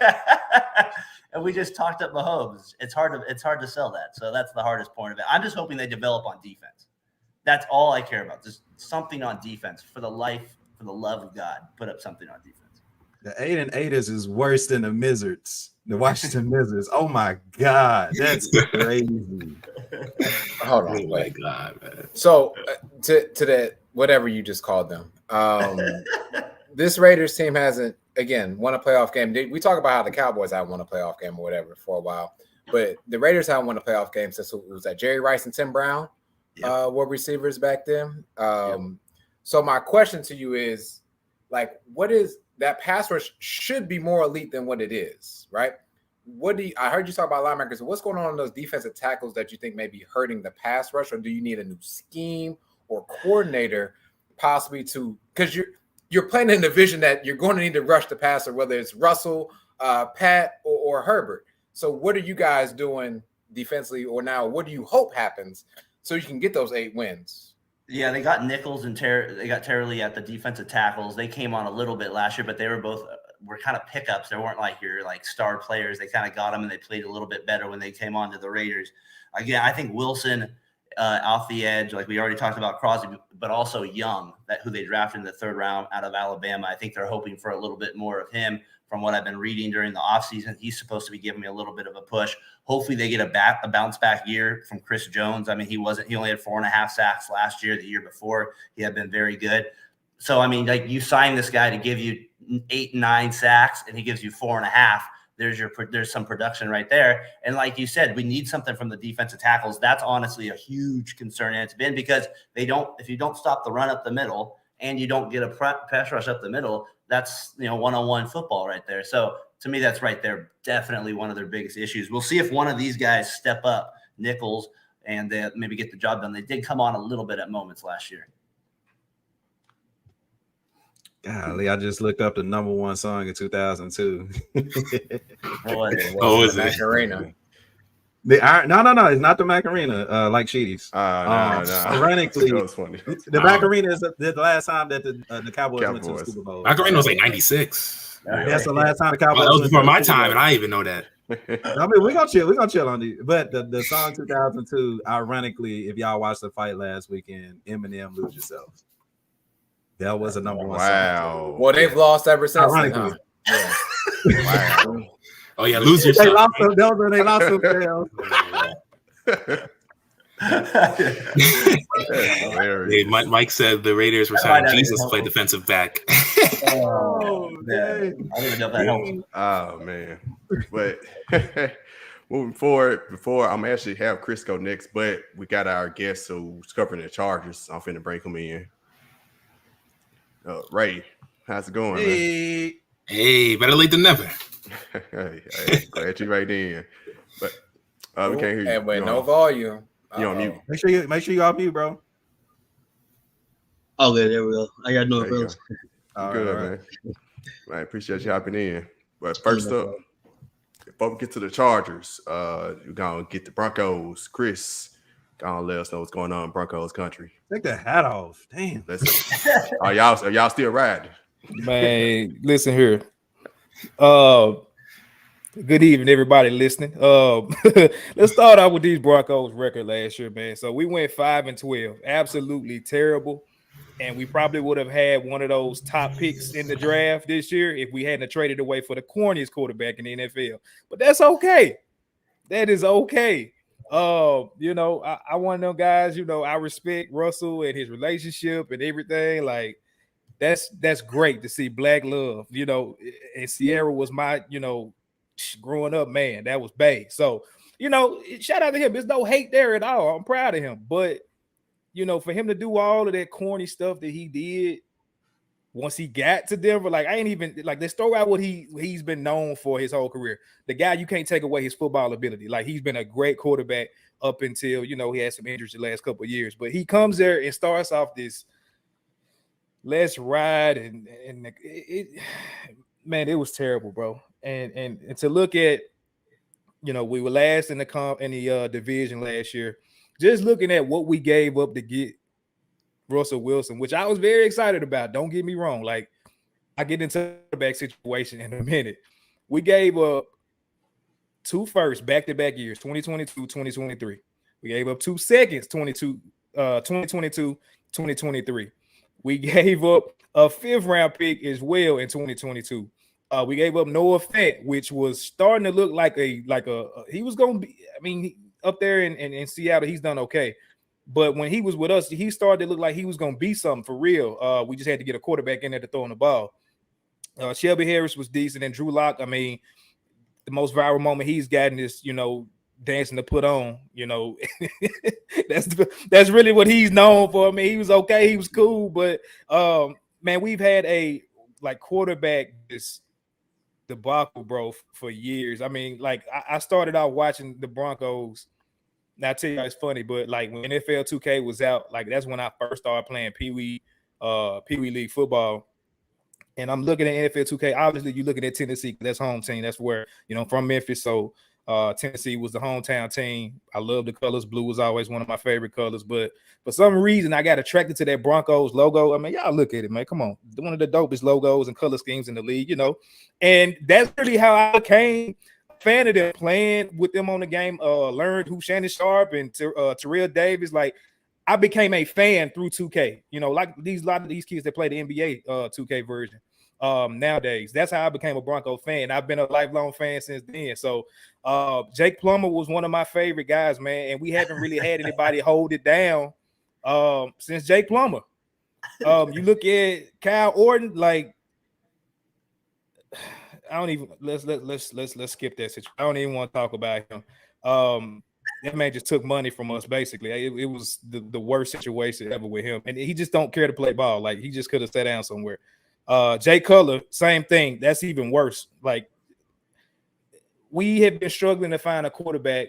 And we just talked up Mahomes. It's hard to sell that. So that's the hardest point of it. I'm just hoping they develop on defense. That's all I care about. Just something on defense for the love of God. Put up something on defense. The 8 and 8ers is worse than the Wizards. The Washington Wizards. Oh my God, that's crazy. Hold on, Oh my God, man. So to that whatever you just called them, this Raiders team hasn't won a playoff game. We talk about how the Cowboys haven't won a playoff game or whatever for a while, but the Raiders haven't won a playoff game since it was that Jerry Rice and Tim Brown were receivers back then. So my question to you is, like, what is that pass rush should be more elite than what it is, right? I heard you talk about linebackers. What's going on in those defensive tackles that you think may be hurting the pass rush, or do you need a new scheme or coordinator possibly because you're playing in a division that you're going to need to rush the passer, whether it's Russell, Pat, or Herbert. So what are you guys doing defensively, or now what do you hope happens so you can get those 8 wins? Yeah, they got Nichols and they got Terry Lee at the defensive tackles. They came on a little bit last year, but they were kind of pickups. They weren't like your star players. They kind of got them and they played a little bit better when they came on to the Raiders. Again, I think Wilson off the edge, like we already talked about Crosby, but also Young, who they drafted in the 3rd round out of Alabama. I think they're hoping for a little bit more of him from what I've been reading during the offseason. He's supposed to be giving me a little bit of a push. Hopefully they get a bounce back year from Chris Jones. I mean, he only had 4.5 sacks last year. The year before, he had been very good. So, I mean, like, you sign this guy to give you 8, 9 sacks and he gives you 4.5. There's some production right there. And like you said, we need something from the defensive tackles. That's honestly a huge concern. And it's been because if you don't stop the run up the middle and you don't get a pass rush up the middle, that's, one-on-one football right there. So to me, that's right there. Definitely one of their biggest issues. We'll see if one of these guys step up, Nichols, and maybe get the job done. They did come on a little bit at moments last year. Golly, I just looked up the number 1 song in 2002. What was it? Macarena. No, it's not the Macarena. Like Sheedy's. No. Ironically, That was funny. the Macarena is the last time that the Cowboys went to the Super Bowl. Macarena was like 96. That's the last time the Cowboys. That was before my time, and I didn't even know that. I mean, we're gonna chill on these. But the song 2002, ironically, if y'all watched the fight last weekend, Eminem Lose Yourself. That was a number 1 Wow. Well, they've lost ever since. Ironically. Yeah. Wow. Oh yeah, Lose Yourself. They lost them. They lost themselves. Hey, Mike said the Raiders were signing Jesus to play defensive back. Oh, man. I don't even know if that helps. Oh, man. But moving forward, before I'm actually have Chris go next, but we got our guest who's covering the Chargers. I'm finna bring him in. Ray, how's it going, man? Hey, better late than never. Hey, glad you're right in. But we can't hear you. And with no volume. You on mute. Make sure you off mute, bro. Okay, there we go. I got no There you bills. go. Good, man. I appreciate you hopping in. But first up, before we get to the Chargers, you're going to get the Broncos. Chris, gonna let us know what's going on in Broncos country. Take the hat off. Damn. Are y'all still riding? Man, listen here. Good evening, everybody listening. Let's start out with these Broncos record last year, man. So we went 5-12, absolutely terrible. And we probably would have had one of those top picks in the draft this year if we hadn't traded away for the corniest quarterback in the NFL. But that's okay. That is okay. I one of them guys, I respect Russell and his relationship and everything. Like, that's great to see black love, and Sierra was my, growing up, man, that was bae. So, shout out to him. There's no hate there at all. I'm proud of him. But, for him to do all of that corny stuff that he did once he got to Denver, like I ain't even like let's throw out what he's been known for his whole career. The guy, you can't take away his football ability. Like he's been a great quarterback up until he had some injuries the last couple of years. But he comes there and starts off this let's ride and man, it was terrible, bro. And to look at, we were last in the division last year. Just looking at what we gave up to get Russell Wilson, which I was very excited about. Don't get me wrong. Like, I get into the quarterback situation in a minute. We gave up 2 firsts back-to-back years, 2022, 2023. We gave up 2 seconds, 2022, 2023. We gave up a 5th-round pick as well in 2022. We gave up Noah Fant, which was starting to look like he was going to be. I mean, up there in Seattle, he's done okay. But when he was with us, he started to look like he was going to be something for real. We just had to get a quarterback in there to throw in the ball. Shelby Harris was decent, and Drew Lock, I mean, the most viral moment he's gotten is, dancing to put on. That's really what he's known for. I mean, he was okay, he was cool, but man, we've had a quarterback debacle, bro, for years. I mean, I started out watching the Broncos. Now I tell you, it's funny, but when NFL 2K was out, that's when I first started playing Pee Wee League football. And I'm looking at NFL 2K. Obviously, you're looking at Tennessee because that's home team. That's where from Memphis. So Tennessee was the hometown team. I love the colors. Blue was always one of my favorite colors. But for some reason, I got attracted to that Broncos logo. I mean, y'all look at it, man. Come on, one of the dopest logos and color schemes in the league. And that's really how I became fan of them, playing with them on the game, learned who Shannon Sharp and Terrell Davis. I became a fan through 2K, a lot of these kids that play the NBA 2K version nowadays. That's how I became a Bronco fan. I've been a lifelong fan since then. So Jake Plummer was one of my favorite guys, man, and we haven't really had anybody hold it down since Jake Plummer. You look at Kyle Orton, I don't even let's skip that situation. I don't even want to talk about him. That man just took money from us, basically. It was the worst situation ever with him, and he just don't care to play ball. He just could have sat down somewhere. Jay Cutler, same thing. That's even worse. We have been struggling to find a quarterback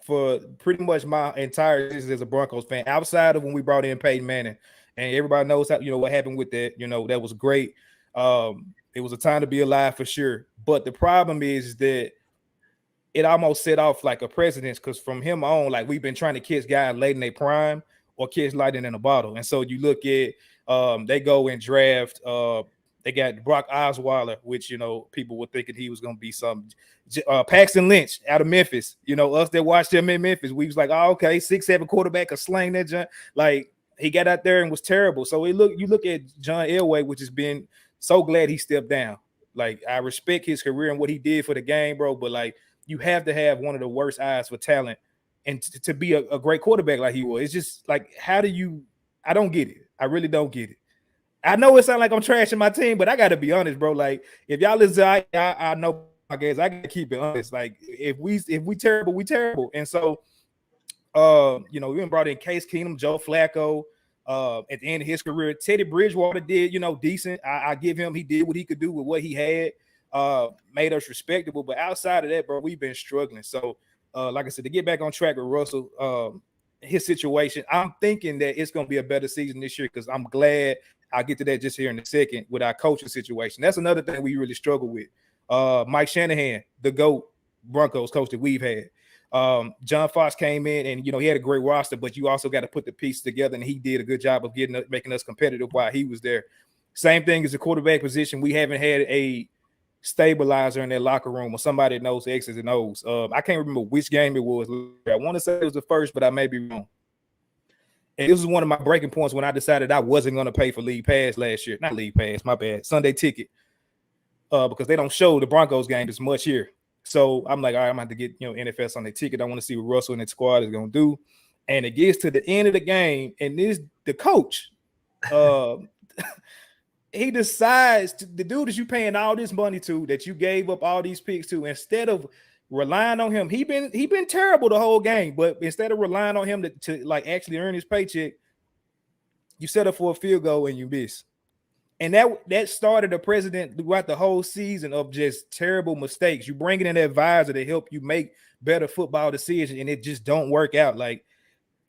for pretty much my entire season as a Broncos fan, outside of when we brought in Peyton Manning, and everybody knows how what happened with that. That was great. It was a time to be alive for sure. But the problem is that it almost set off like a precedence, because from him on, we've been trying to catch guys late in their prime or catch lightning in a bottle. And so you look at they go and draft they got Brock Osweiler, which people were thinking he was going to be some Paxton Lynch out of Memphis. Us that watched him in Memphis, we was like, oh, okay, 6'7" quarterback, a slang that junk. He got out there and was terrible. So you look at John Elway, which has been so glad he stepped down. I respect his career and what he did for the game, bro. But you have to have one of the worst eyes for talent and to be a great quarterback like he was. It's just how do you? I don't get it. I really don't get it. I know it sounds like I'm trashing my team, but I got to be honest, bro. If y'all listen, I know, I guess I got to keep it honest. If we terrible, we terrible. And so, we even brought in Case Keenum, Joe Flacco. At the end of his career, Teddy Bridgewater did, decent. I give him, he did what he could do with what he had, made us respectable. But outside of that, bro, we've been struggling. So, like I said, to get back on track with Russell, his situation, I'm thinking that it's going to be a better season this year, because I'm glad. I'll get to that just here in a second with our coaching situation. That's another thing we really struggle with. Mike Shanahan, the GOAT Broncos coach that we've had. John Fox came in and, he had a great roster, but you also got to put the pieces together, and he did a good job of making us competitive while he was there. Same thing as the quarterback position. We haven't had a stabilizer in that locker room or somebody that knows the X's and O's. I can't remember which game it was. I want to say it was the first, but I may be wrong. And this was one of my breaking points when I decided I wasn't going to pay for League Pass last year. Not League Pass, my bad. Sunday ticket. Because they don't show the Broncos game as much here. So I'm like, all right, I'm going to have to get, NFL Sunday ticket. I want to see what Russell and his squad is going to do. And it gets to the end of the game, and the coach, he decides the dude that you paying all this money to, that you gave up all these picks to, instead of relying on him, he been terrible the whole game. But instead of relying on him to actually earn his paycheck, you set up for a field goal and you miss. And that started a precedent throughout the whole season of just terrible mistakes. You bring in an advisor to help you make better football decisions, and it just don't work out. Like,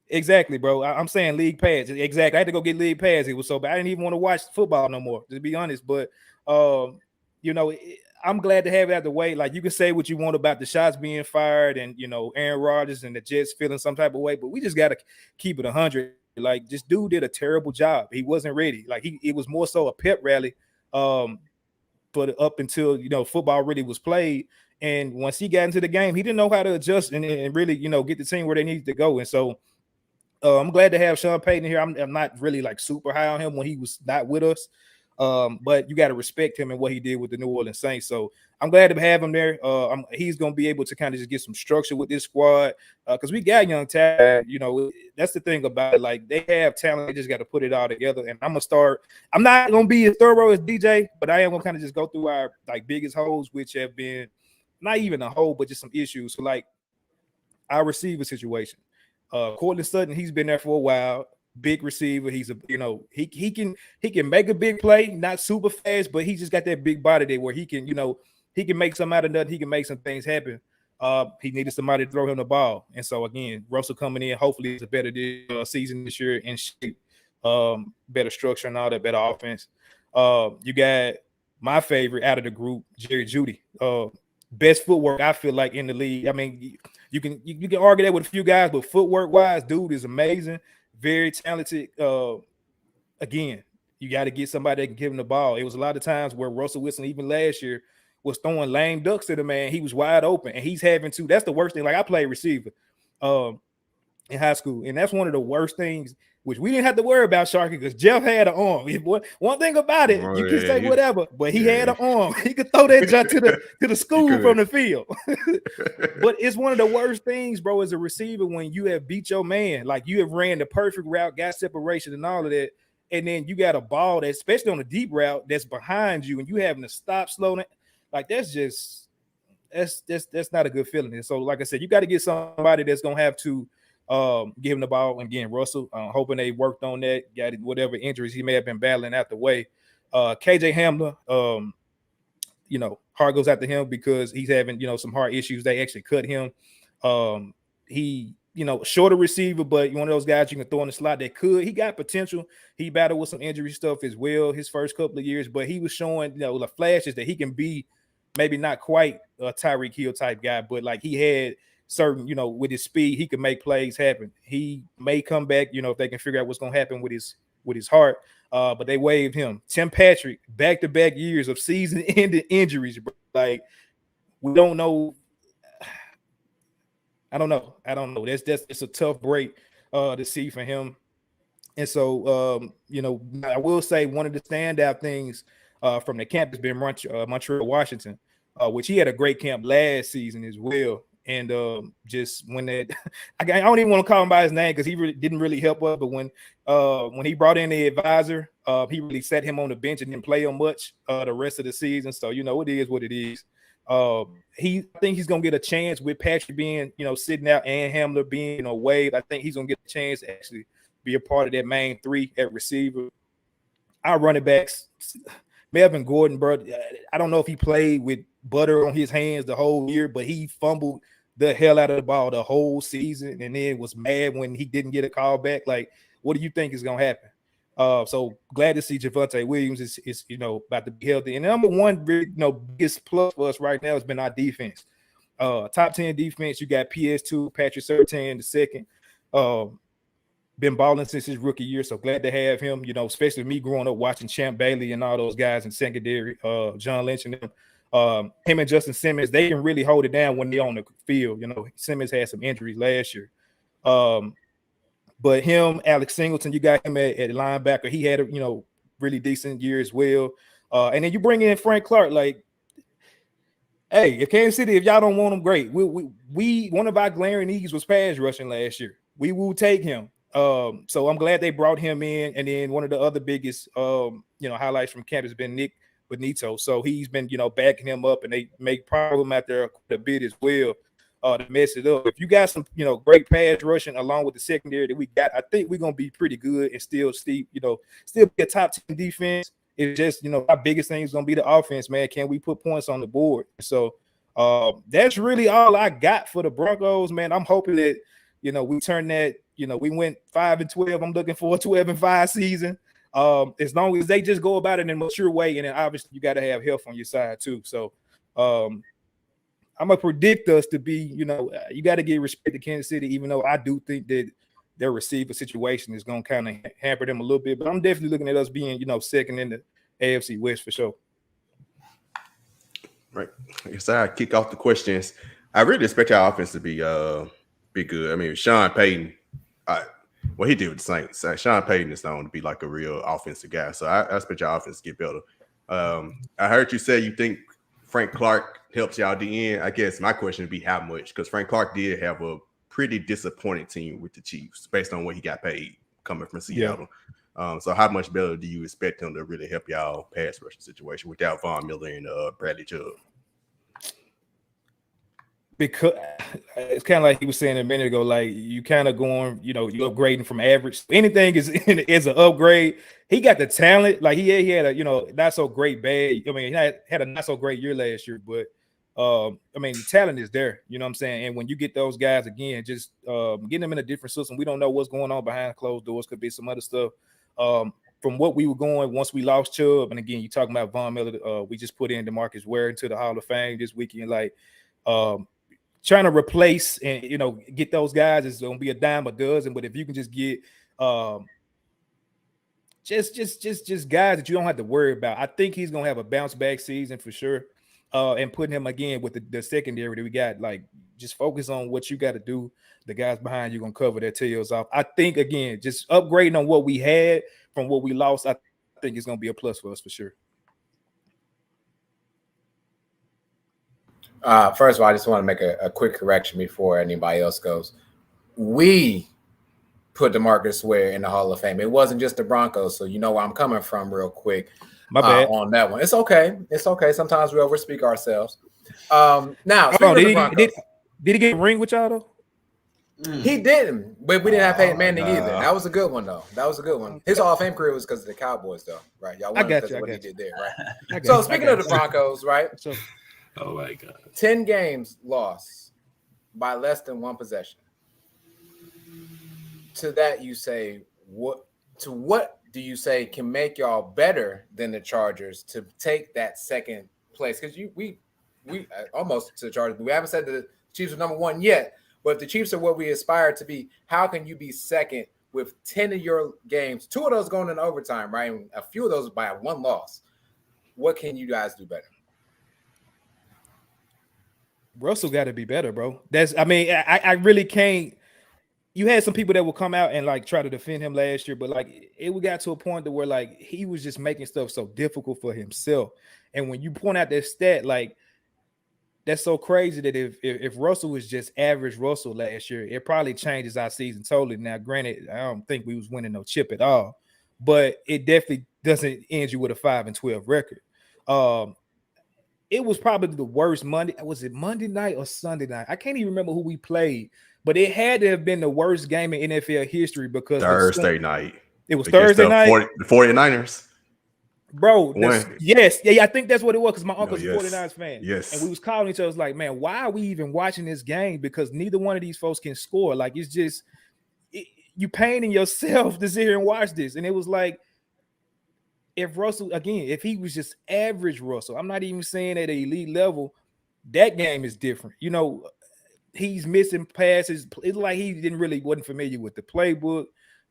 exactly, bro. I'm saying league pass. Exactly. I had to go get league pass. It was so bad. I didn't even want to watch football no more, to be honest. But I'm glad to have it out the way. Like, you can say what you want about the shots being fired and Aaron Rodgers and the Jets feeling some type of way, but we just gotta keep it 100. Like, this dude did a terrible job. He wasn't ready. Like, it was more so a pep rally, but up until football really was played. And once he got into the game, he didn't know how to adjust and really get the team where they needed to go. And so I'm glad to have Sean Payton here. I'm not really like super high on him when he was not with us. But you got to respect him and what he did with the New Orleans Saints. So I'm glad to have him there. He's going to be able to kind of just get some structure with this squad because we got young talent. That's the thing about it. Like, they have talent. They just got to put it all together. And I'm going to start. I'm not going to be as thorough as DJ, but I am going to kind of just go through our like biggest holes, which have been not even a hole, but just some issues. So like our receiver situation. Cortland Sutton, he's been there for a while. Big receiver. He's he can make a big play, not super fast, but he just got that big body there where he can make some out of nothing. He can make some things happen. He needed somebody to throw him the ball, and so again, Russell coming in. Hopefully, it's a better season this year in shape, better structure and all that, better offense. You got my favorite out of the group, Jerry Jeudy. Best footwork I feel like in the league. I mean, you can argue that with a few guys, but footwork wise, dude is amazing. Very talented. Again, you got to get somebody that can give him the ball. It was a lot of times where Russell Wilson, even last year, was throwing lame ducks to the man. He was wide open, and he's having to. That's the worst thing. Like, I played receiver in high school, and that's one of the worst things, which we didn't have to worry about, Sharky, because Jeff had an arm. One thing about it, you can say whatever, but he had an arm. He could throw that junk to the school from the field. But it's one of the worst things, bro, as a receiver when you have beat your man. Like, you have ran the perfect route, got separation and all of that, and then you got a ball that, especially on a deep route, that's behind you, and you having to stop, slow down. Like, that's not a good feeling. And so, like I said, you got to get somebody that's gonna have to give him the ball. And again, Russell, hoping they worked on that, got whatever injuries he may have been battling out the way. KJ Hamler, heart goes out to him because he's having some heart issues. They actually cut him. He shorter receiver, but one of those guys you can throw in the slot that could. He got potential. He battled with some injury stuff as well his first couple of years, but he was showing the flashes that he can be. Maybe not quite a Tyreek Hill type guy, but like he had certain, with his speed, he could make plays happen. He may come back, if they can figure out what's going to happen with his heart. But they waived him. Tim Patrick, back-to-back years of season-ending injuries. Like, we don't know. I don't know. It's a tough break to see for him. And so, I will say one of the standout things from the camp has been Montreal, Washington, which he had a great camp last season as well. And just when that, I don't even want to call him by his name because he didn't really help us. But when he brought in the advisor, he really set him on the bench and didn't play him much the rest of the season. So it is what it is. I think he's gonna get a chance with Patrick being sitting out and Hamler being waived. I think he's gonna get a chance to actually be a part of that main three at receiver. Our running backs. Melvin Gordon, bro, I don't know if he played with butter on his hands the whole year, but he fumbled the hell out of the ball the whole season and then was mad when he didn't get a call back. Like, what do you think is going to happen? So glad to see Javonte Williams is about to be healthy. And number one, biggest plus for us right now has been our defense. Top 10 defense, you got PS2, Patrick Surtain the second. Been balling since his rookie year, so glad to have him. Especially me growing up watching Champ Bailey and all those guys in secondary, John Lynch and them. Him and Justin Simmons, they can really hold it down when they're on the field. Simmons had some injuries last year, but him, Alex Singleton, you got him at linebacker. He had a really decent year as well. And then you bring in Frank Clark. Like, hey, if Kansas City, if y'all don't want him, great. We one of our glaring needs was pass rushing last year. We will take him. So I'm glad they brought him in. And then one of the other biggest, highlights from camp has been Nick Benito. So he's been, backing him up, and they make problem out there a bit as well to mess it up. If you got some, great pass rushing along with the secondary that we got, I think we're going to be pretty good and still be a top 10 defense. It's just, our biggest thing is going to be the offense, man. Can we put points on the board? So that's really all I got for the Broncos, man. I'm hoping that, we turn that, we went 5-12. I'm looking for a 12-5 season. As long as they just go about it in a mature way, and then obviously you got to have health on your side too. So I'm gonna predict us to be, you got to give respect to Kansas City, even though I do think that their receiver situation is gonna kind of hamper them a little bit. But I'm definitely looking at us being, second in the AFC West for sure. Right. I guess I kick off the questions. I really expect our offense to be good. I mean, Sean Payton, what he did with the Saints. Sean Payton is known to be like a real offensive guy. So I expect your offense to get better. I heard you say you think Frank Clark helps y'all at the end. I guess my question would be how much, because Frank Clark did have a pretty disappointing team with the Chiefs based on what he got paid coming from Seattle. Yeah. So how much better do you expect him to really help y'all pass rushing situation without Von Miller and Bradley Chubb? Because it's kind of like he was saying a minute ago, like you kind of going, you're upgrading from average. Anything is an upgrade. He got the talent. Like he had a, not so great bad. I mean, he had a not so great year last year, but I mean, the talent is there. You know what I'm saying? And when you get those guys again, just getting them in a different system. We don't know what's going on behind closed doors. Could be some other stuff. From what we were going once we lost Chubb, and again, you talking about Von Miller. We just put in DeMarcus Ware into the Hall of Fame this weekend. Like, trying to replace and get those guys is gonna be a dime a dozen. But if you can just get just guys that you don't have to worry about, I think he's gonna have a bounce back season for sure. And putting him again with the secondary that we got, like just focus on what you got to do. The guys behind you gonna cover their tails off. I think again, just upgrading on what we had from what we lost, I think it's gonna be a plus for us for sure. First of all, I just want to make a quick correction before anybody else goes. We put DeMarcus Ware in the Hall of Fame. It wasn't just the Broncos, so you know where I'm coming from real quick. My bad. On that one. It's okay. It's okay. Sometimes we overspeak ourselves. Now, did he get a ring with y'all though? He didn't, but we didn't have Peyton Manning either. That was a good one though. That was a good one. His Hall of Fame career was because of the Cowboys though, right? Y'all wondered because of what he did there, right? So speaking of the Broncos, right? So, oh my God. 10 games lost by less than one possession. To that you say, what do you say can make y'all better than the Chargers to take that second place? Because we almost to the Chargers, but we haven't said the Chiefs are number one yet. But if the Chiefs are what we aspire to be, how can you be second with 10 of your games, 2 of those going in overtime, right? And a few of those by one loss. What can you guys do better? Russell got to be better, bro. I really can't. You had some people that will come out and like try to defend him last year, but like we got to a point to where like he was just making stuff so difficult for himself. And when you point out that stat, like that's so crazy that if Russell was just average Russell last year, it probably changes our season totally. Now, granted, I don't think we was winning no chip at all, but it definitely doesn't end you with a 5-12 record. It was probably the worst Monday. Was it Monday night or Sunday night? I can't even remember who we played, but it had to have been the worst game in NFL history because Thursday night. It was Thursday night. The 49ers. Bro, yes. Yeah, I think that's what it was because my uncle's a 49ers fan. Yes. And we was calling each other like, man, why are we even watching this game? Because neither one of these folks can score. Like, it's just you paying yourself to sit here and watch this. And it was like, if Russell, again, if he was just average Russell, I'm not even saying at an elite level, that game is different. He's missing passes. It's like he wasn't familiar with the playbook.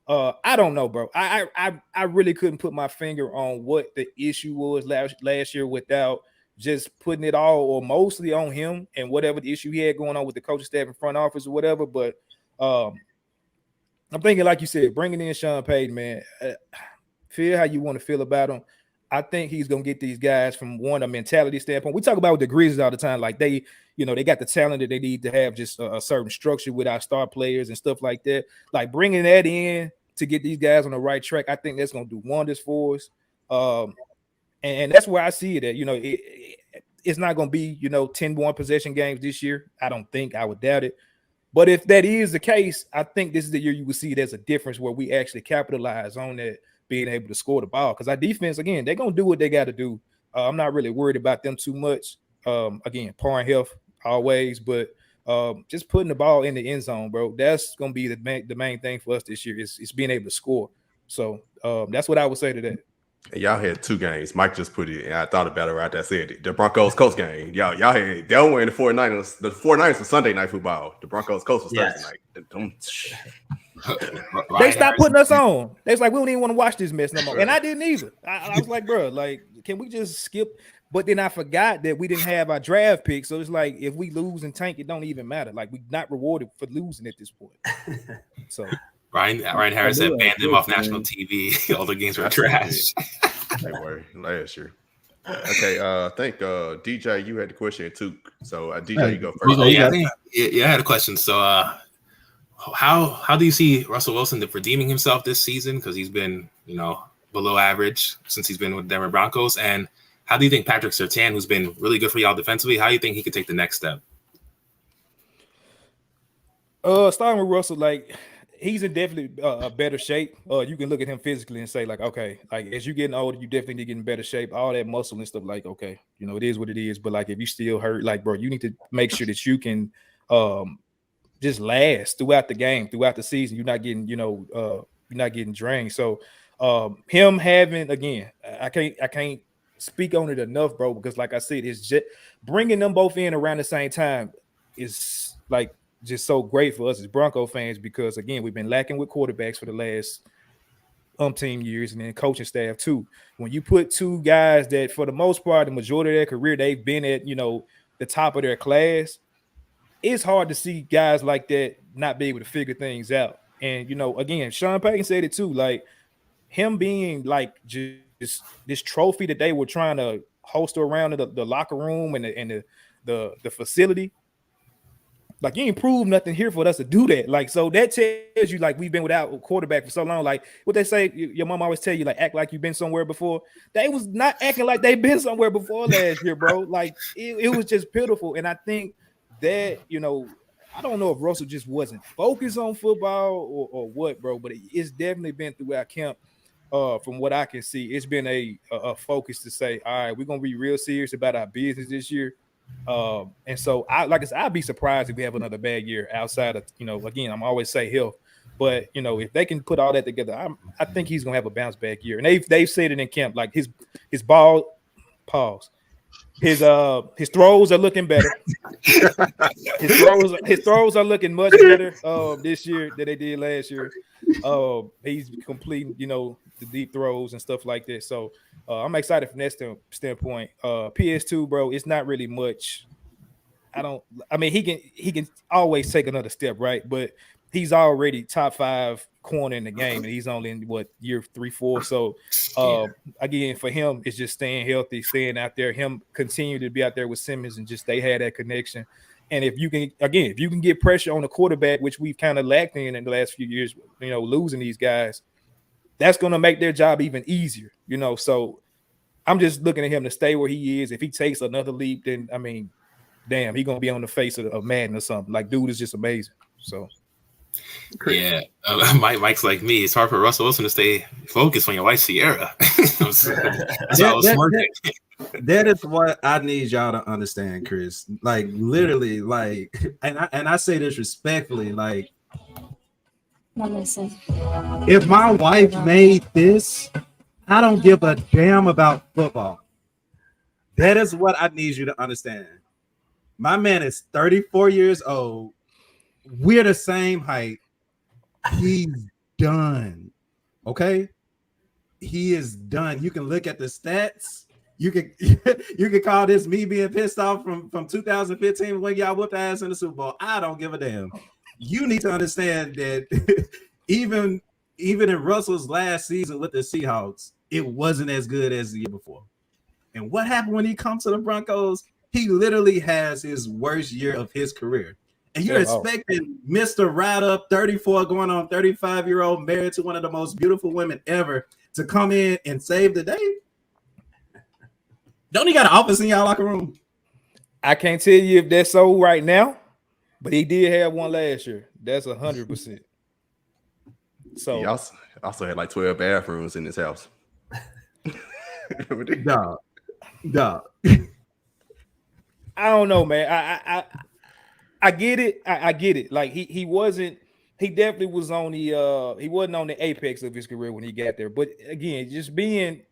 I don't know, bro. I really couldn't put my finger on what the issue was last year without just putting it all or mostly on him and whatever the issue he had going on with the coaching staff and front office or whatever. But I'm thinking, like you said, bringing in Sean Payton, man. Feel how you want to feel about him. I think he's gonna get these guys from a mentality standpoint. We talk about with the Grizzlies all the time, like they got the talent that they need to have just a certain structure with our star players and stuff like that. Like bringing that in to get these guys on the right track, I think that's gonna do wonders for us. And that's where I see it at. It's not gonna be 10-1 possession games this year. I don't think. I would doubt it. But if that is the case, I think this is the year you will see there's a difference where we actually capitalize on that. being able to score the ball. Because our defense, again, they're gonna do what they got to do. I'm not really worried about them too much. Again, pouring health always, but just putting the ball in the end zone, bro. That's gonna be the main thing for us this year is being able to score. So that's what I would say to that. And y'all had 2 games. Mike just put it, and I thought about it right there. Said it. The Broncos Colts game. Y'all had Delaware and the 49ers. The 49ers was Sunday night football. The Broncos Colts was Thursday night. They stopped putting us on. They was like, we don't even want to watch this mess no more. And I didn't either. I was like, bro, like, can we just skip? But then I forgot that we didn't have our draft pick. So it's like, if we lose and tank, it don't even matter. Like, we're not rewarded for losing at this point. So Ryan Harris said banned them off national TV. All the games were trash. They were last year. Okay, I think DJ, you had the question too. So DJ, you go first. I had a question. So how do you see Russell Wilson redeeming himself this season? Because he's been, below average since he's been with the Denver Broncos. And how do you think Patrick Surtain, who's been really good for y'all defensively, how do you think he could take the next step? Starting with Russell, like, he's in definitely a better shape. You can look at him physically and say, like, okay, like, as you're getting older, you definitely need to get in better shape. All that muscle and stuff, like, okay, it is what it is. But like, if you still hurt, like, bro, you need to make sure that you can just last throughout the game, throughout the season. You're not getting, you're not getting drained. So him having, again, I can't speak on it enough, bro, because like I said, it's just bringing them both in around the same time is like just so great for us as Bronco fans, because again, we've been lacking with quarterbacks for the last umpteen years, and then coaching staff too. When you put 2 guys that for the most part, the majority of their career, they've been at, the top of their class, it's hard to see guys like that not be able to figure things out. And, again, Sean Payton said it too, like him being like just this trophy that they were trying to host around the locker room and the facility. Like, you ain't proved nothing here for us to do that. Like, so that tells you, like, we've been without a quarterback for so long. Like, what they say, your mom always tell you, like, act like you've been somewhere before. They was not acting like they've been somewhere before last year, bro. Like, it was just pitiful. And I think that, I don't know if Russell just wasn't focused on football or what, bro, but it's definitely been throughout camp. From what I can see, it's been a focus to say, all right, we're going to be real serious about our business this year. And so I'd be surprised if we have another bad year outside of, again, I'm always say health, but if they can put all that together, I think he's going to have a bounce back year. And they've said it in camp, like his ball pause. His throws are looking better. His throws are looking much better this year than they did last year. He's completing, the deep throws and stuff like that. So I'm excited from that standpoint. PS2, bro, it's not really much. He can always take another step, right? But he's already top 5 corner in the game, and he's only in year 3-4. So again, for him, it's just staying healthy, staying out there, him continue to be out there with Simmons, and just they had that connection. And if you can get pressure on the quarterback, which we've kind of lacked in the last few years, losing these guys, that's going to make their job even easier, So I'm just looking at him to stay where he is. If he takes another leap, then damn, he's going to be on the face of Madden or something. Like, dude is just amazing. So. Yeah, Mike's like me. It's hard for Russell Wilson to stay focused when your wife Sierra. That's how I was smirking. That is what I need y'all to understand, Chris. Like, literally, like, and I say this respectfully, like, if my wife made this, I don't give a damn about football. That is what I need you to understand. My man is 34 years old. We're the same height. He's done. Okay? He is done. You can look at the stats. You can call this me being pissed off from 2015 when y'all whooped ass in the Super Bowl. I don't give a damn. You need to understand that even in Russell's last season with the Seahawks, it wasn't as good as the year before. And what happened when he comes to the Broncos? He literally has his worst year of his career. And you're expecting Mr. Right Up, 34 going on 35-year-old, married to one of the most beautiful women ever, to come in and save the day? Don't he got an office in y'all locker room? I can't tell you if that's so right now, but he did have one last year. That's 100%. So he also had like 12 bathrooms in his house. Dog. I don't know, man. I get it. I get it. Like he definitely was on the he wasn't on the apex of his career when he got there. But again, just being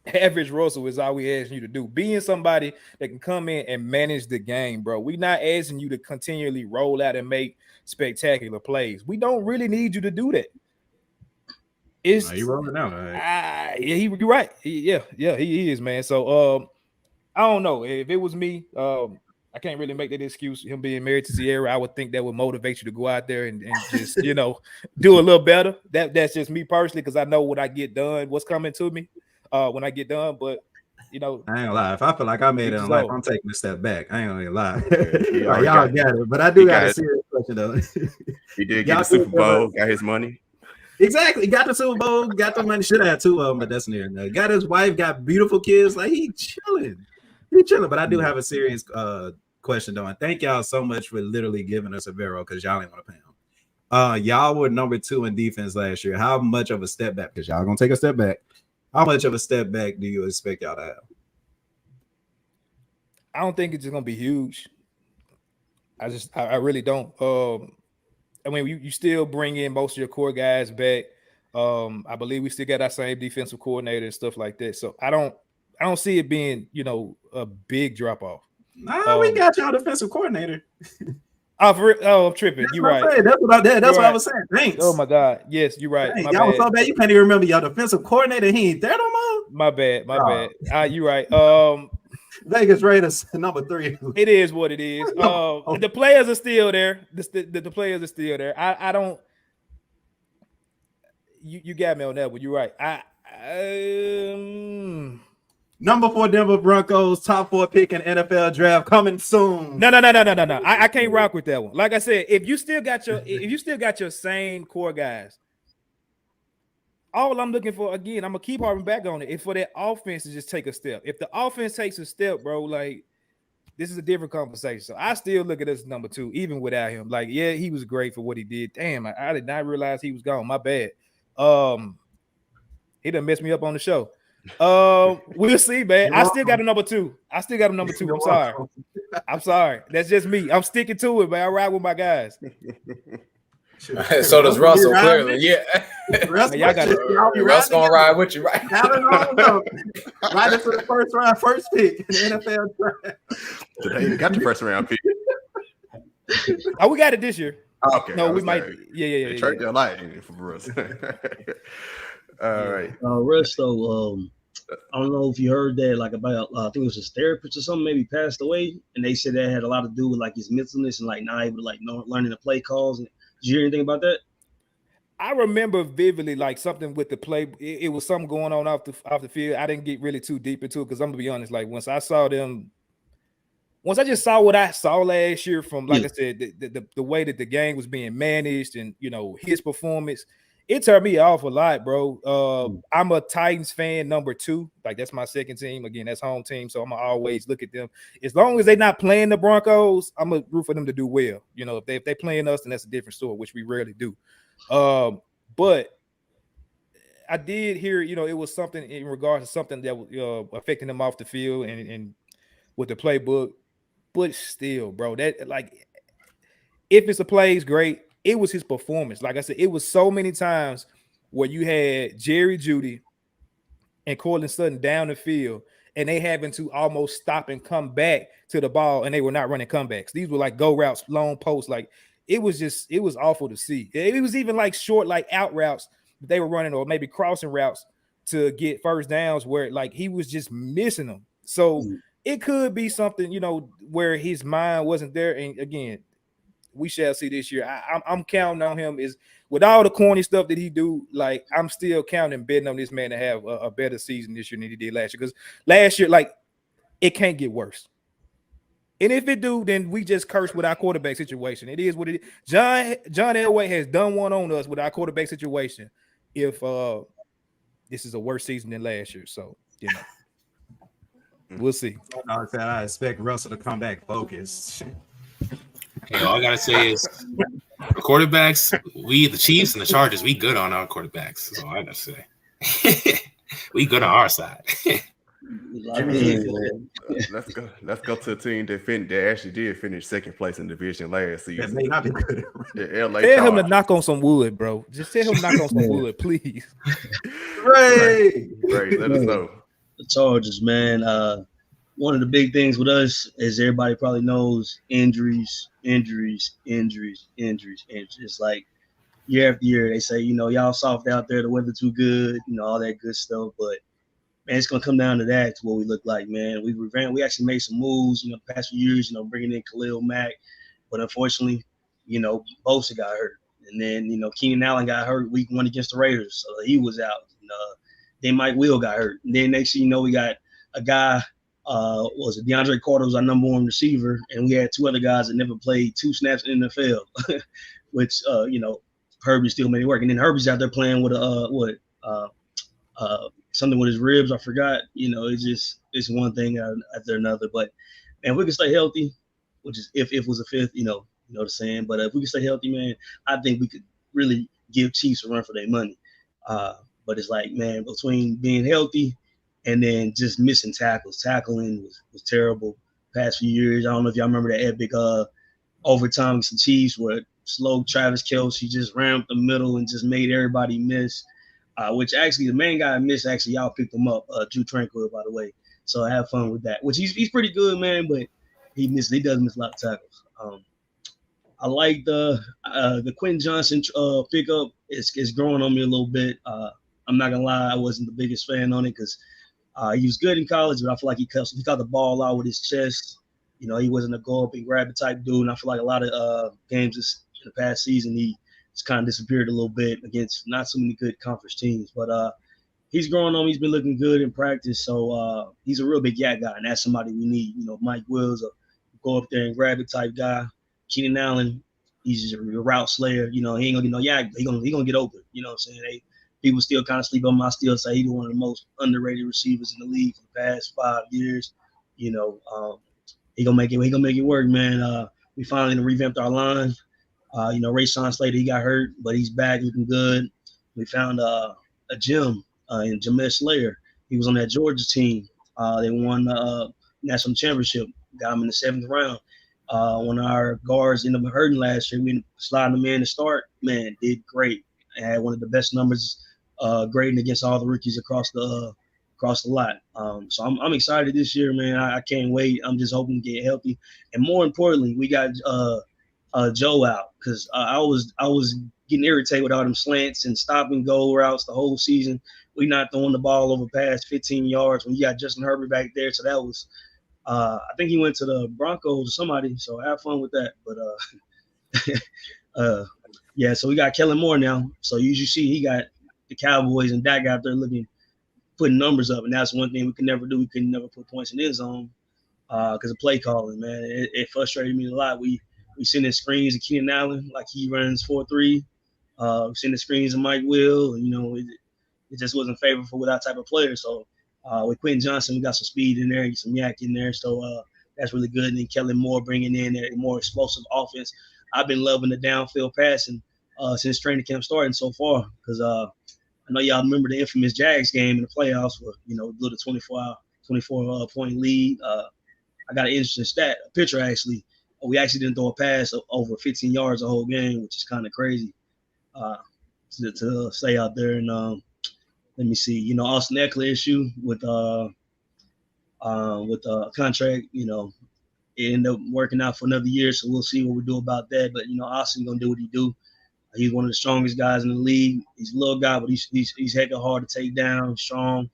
average Russell is all we asking you to do. Being somebody that can come in and manage the game, bro. We're not asking you to continually roll out and make spectacular plays. We don't really need you to do that. It's you rolling out, right? yeah, you're right. He is, man. So I don't know. If it was me, I can't really make that excuse. Him being married to Sierra, I would think that would motivate you to go out there and just do a little better. That's just me personally, because I know what I get done, what's coming to me when I get done. But I ain't gonna lie. If I feel like I made it in life, I'm taking a step back. I ain't gonna lie. Yeah, y'all got it, but I do got a serious question though. He did get the Super Bowl, got his money. Exactly, got the Super Bowl, got the money. Should have had 2 of them, but that's near enough. Got his wife, got beautiful kids. Like he chilling. But I do have a serious question though, and thank y'all so much for literally giving us a Vero because y'all ain't want to pay him. Y'all were number 2 in defense last year. How much of a step back? Because y'all gonna take a step back. How much of a step back do you expect y'all to have? I don't think it's just gonna be huge. I really don't. I mean, you still bring in most of your core guys back. I believe we still got our same defensive coordinator and stuff like that. So I don't see it being, a big drop off. Nah, we got y'all defensive coordinator. I'm tripping. You're right. That's what I did. That's what I was saying. Thanks. Oh my God. Yes, you're right. Dang, y'all was so bad you can't even remember your defensive coordinator. He ain't there no more. My bad. You're right. Vegas Raiders number 3. It is what it is. The players are still there. The players are still there. I don't. You got me on that one. You're right. Number 4 Denver Broncos, top 4 pick in NFL draft coming soon. No. I can't rock with that one. Like I said, if you still got your same core guys, all I'm looking for, again, I'm gonna keep harping back on it, is for that offense to just take a step. If the offense takes a step, bro, like this is a different conversation. So I still look at us number 2, even without him. Like, yeah, he was great for what he did. Damn, I did not realize he was gone. My bad. He done messed me up on the show. We'll see, man. I still got a number 2. I'm sorry. That's just me. I'm sticking to it, man. I ride with my guys. So does Russell, clearly. Yeah. Russell gonna ride with you, right? Right into the first pick in the NFL draft. They got the first round pick. Oh, we got it this year. Okay. No, we might. Yeah. Trade their life for Russ. All right. Russ, though, I don't know if you heard that, like about I think it was his therapist or something, maybe passed away, and they said that had a lot to do with like his mentalness and like not able to like learning to play calls. Did you hear anything about that? I remember vividly like something with the play. It was something going on off the field. I didn't get really too deep into it because I'm gonna be honest. Like once I just saw what I saw last year from, like I said, the way that the game was being managed and his performance, it turned me off a lot, bro. I'm a Titans fan, number 2. Like that's my second team. Again, that's home team, so I'm gonna always look at them. As long as they're not playing the Broncos, I'm gonna root for them to do well. If they playing us, then that's a different story, which we rarely do. But I did hear, it was something in regards to something that was affecting them off the field and with the playbook. But still, bro, that like if it's a play, it's great. It was his performance. Like I said, it was so many times where you had Jerry Jeudy and Cortland Sutton down the field, and they having to almost stop and come back to the ball, and they were not running comebacks. These were like go routes, long posts. Like it was awful to see. It was even like short, like out routes that they were running, or maybe crossing routes to get first downs where like he was just missing them. So it could be something, where his mind wasn't there. And again, we shall see this year. I'm counting on him. Is with all the corny stuff that he do, like I'm still counting, betting on this man to have a better season this year than he did last year. Because last year, like it can't get worse. And if it do, then we just curse with our quarterback situation. It is what it is. John Elway has done one on us with our quarterback situation. If this is a worse season than last year, so we'll see. I expect Russell to come back focused. All I gotta say is The quarterbacks, the Chiefs and the Chargers, we good on our quarterbacks. That's all I gotta say. We good on our side. Let's go to a team that actually did finish second place in the division last season. That may not be good. The LA Tell him to Chargers. knock on some wood, bro. Just tell him to knock on some wood, please. Ray, let us know. The Chargers, man. One of the big things with us, as everybody probably knows, injuries. It's like year after year, they say, y'all soft out there, the weather too good, all that good stuff. But man, it's gonna come down to that, to what we look like, man. We actually made some moves, the past few years, bringing in Khalil Mack, but unfortunately, Bosa got hurt, and then Keenan Allen got hurt week 1 against the Raiders, so he was out. Then Mike Will got hurt, and then next thing you know, we got a guy. Was it DeAndre Carter was our number 1 receiver, and we had 2 other guys that never played 2 snaps in the NFL, which Herbie still made it work. And then Herbie's out there playing with something with his ribs. I forgot. It's one thing after another. But man, we can stay healthy, which is if was a fifth, you know what I'm saying. But if we can stay healthy, man, I think we could really give Chiefs a run for their money. But it's like, man, between being healthy and then just missing tackles. Tackling was terrible past few years. I don't know if y'all remember that epic overtime against the Chiefs where slow Travis Kelce just ran up the middle and just made everybody miss, which actually the main guy missed, actually y'all picked him up, Drew Tranquil, by the way. So I have fun with that, which he's pretty good, man, but he does miss a lot of tackles. I like the Quentin Johnson pickup. It's growing on me a little bit. I'm not going to lie, I wasn't the biggest fan on it because he was good in college, but I feel like he caught the ball out with his chest. He wasn't a go up and grab it type dude. And I feel like a lot of games in the past season, he just kind of disappeared a little bit against not so many good conference teams. But he's growing on me. He's been looking good in practice. So he's a real big yak guy, and that's somebody we need. Mike Wills, a go up there and grab it type guy. Keenan Allen, he's just a route slayer. He ain't gonna get no yak, but he gonna get open. You know what I'm saying? People still kind of sleep on him. I still say he's one of the most underrated receivers in the league for the past 5 years. He gonna make it work, man. We finally revamped our line. Rayshon Slater, he got hurt, but he's back looking good. We found a gem in Jameis Slayer. He was on that Georgia team. They won the national championship. Got him in the 7th round. When our guards ended up hurting last year, we sliding him in to start. Man, did great. Had one of the best numbers grading against all the rookies across the lot. So I'm excited this year, man. I can't wait. I'm just hoping to get healthy. And more importantly, we got Joe out because I was getting irritated with all them slants and stop and go routes the whole season. We not throwing the ball over past 15 yards when you got Justin Herbert back there. So that was I think he went to the Broncos or somebody. So have fun with that. But yeah, so we got Kellen Moore now. So you see he got the Cowboys and Dak out there putting numbers up, and that's one thing we could never do. We could never put points in his zone because of play calling, man. It frustrated me a lot. We send the screens to Keenan Allen like he runs 4-3. We send the screens to Mike Will, and it just wasn't favorable with that type of player. So with Quentin Johnson, we got some speed in there, some yak in there. So that's really good. And then Kellen Moore bringing in a more explosive offense. I've been loving the downfield passing since training camp starting so far because I know y'all remember the infamous Jags game in the playoffs where, blew the 24 point lead. I got an interesting stat, a picture actually. We actually didn't throw a pass over 15 yards the whole game, which is kind of crazy to stay out there. And let me see, Austin Eckler issue with contract, it ended up working out for another year, so we'll see what we do about that. But Austin gonna do what he do. He's one of the strongest guys in the league. He's a little guy, but he's heckin' hard to take down, strong.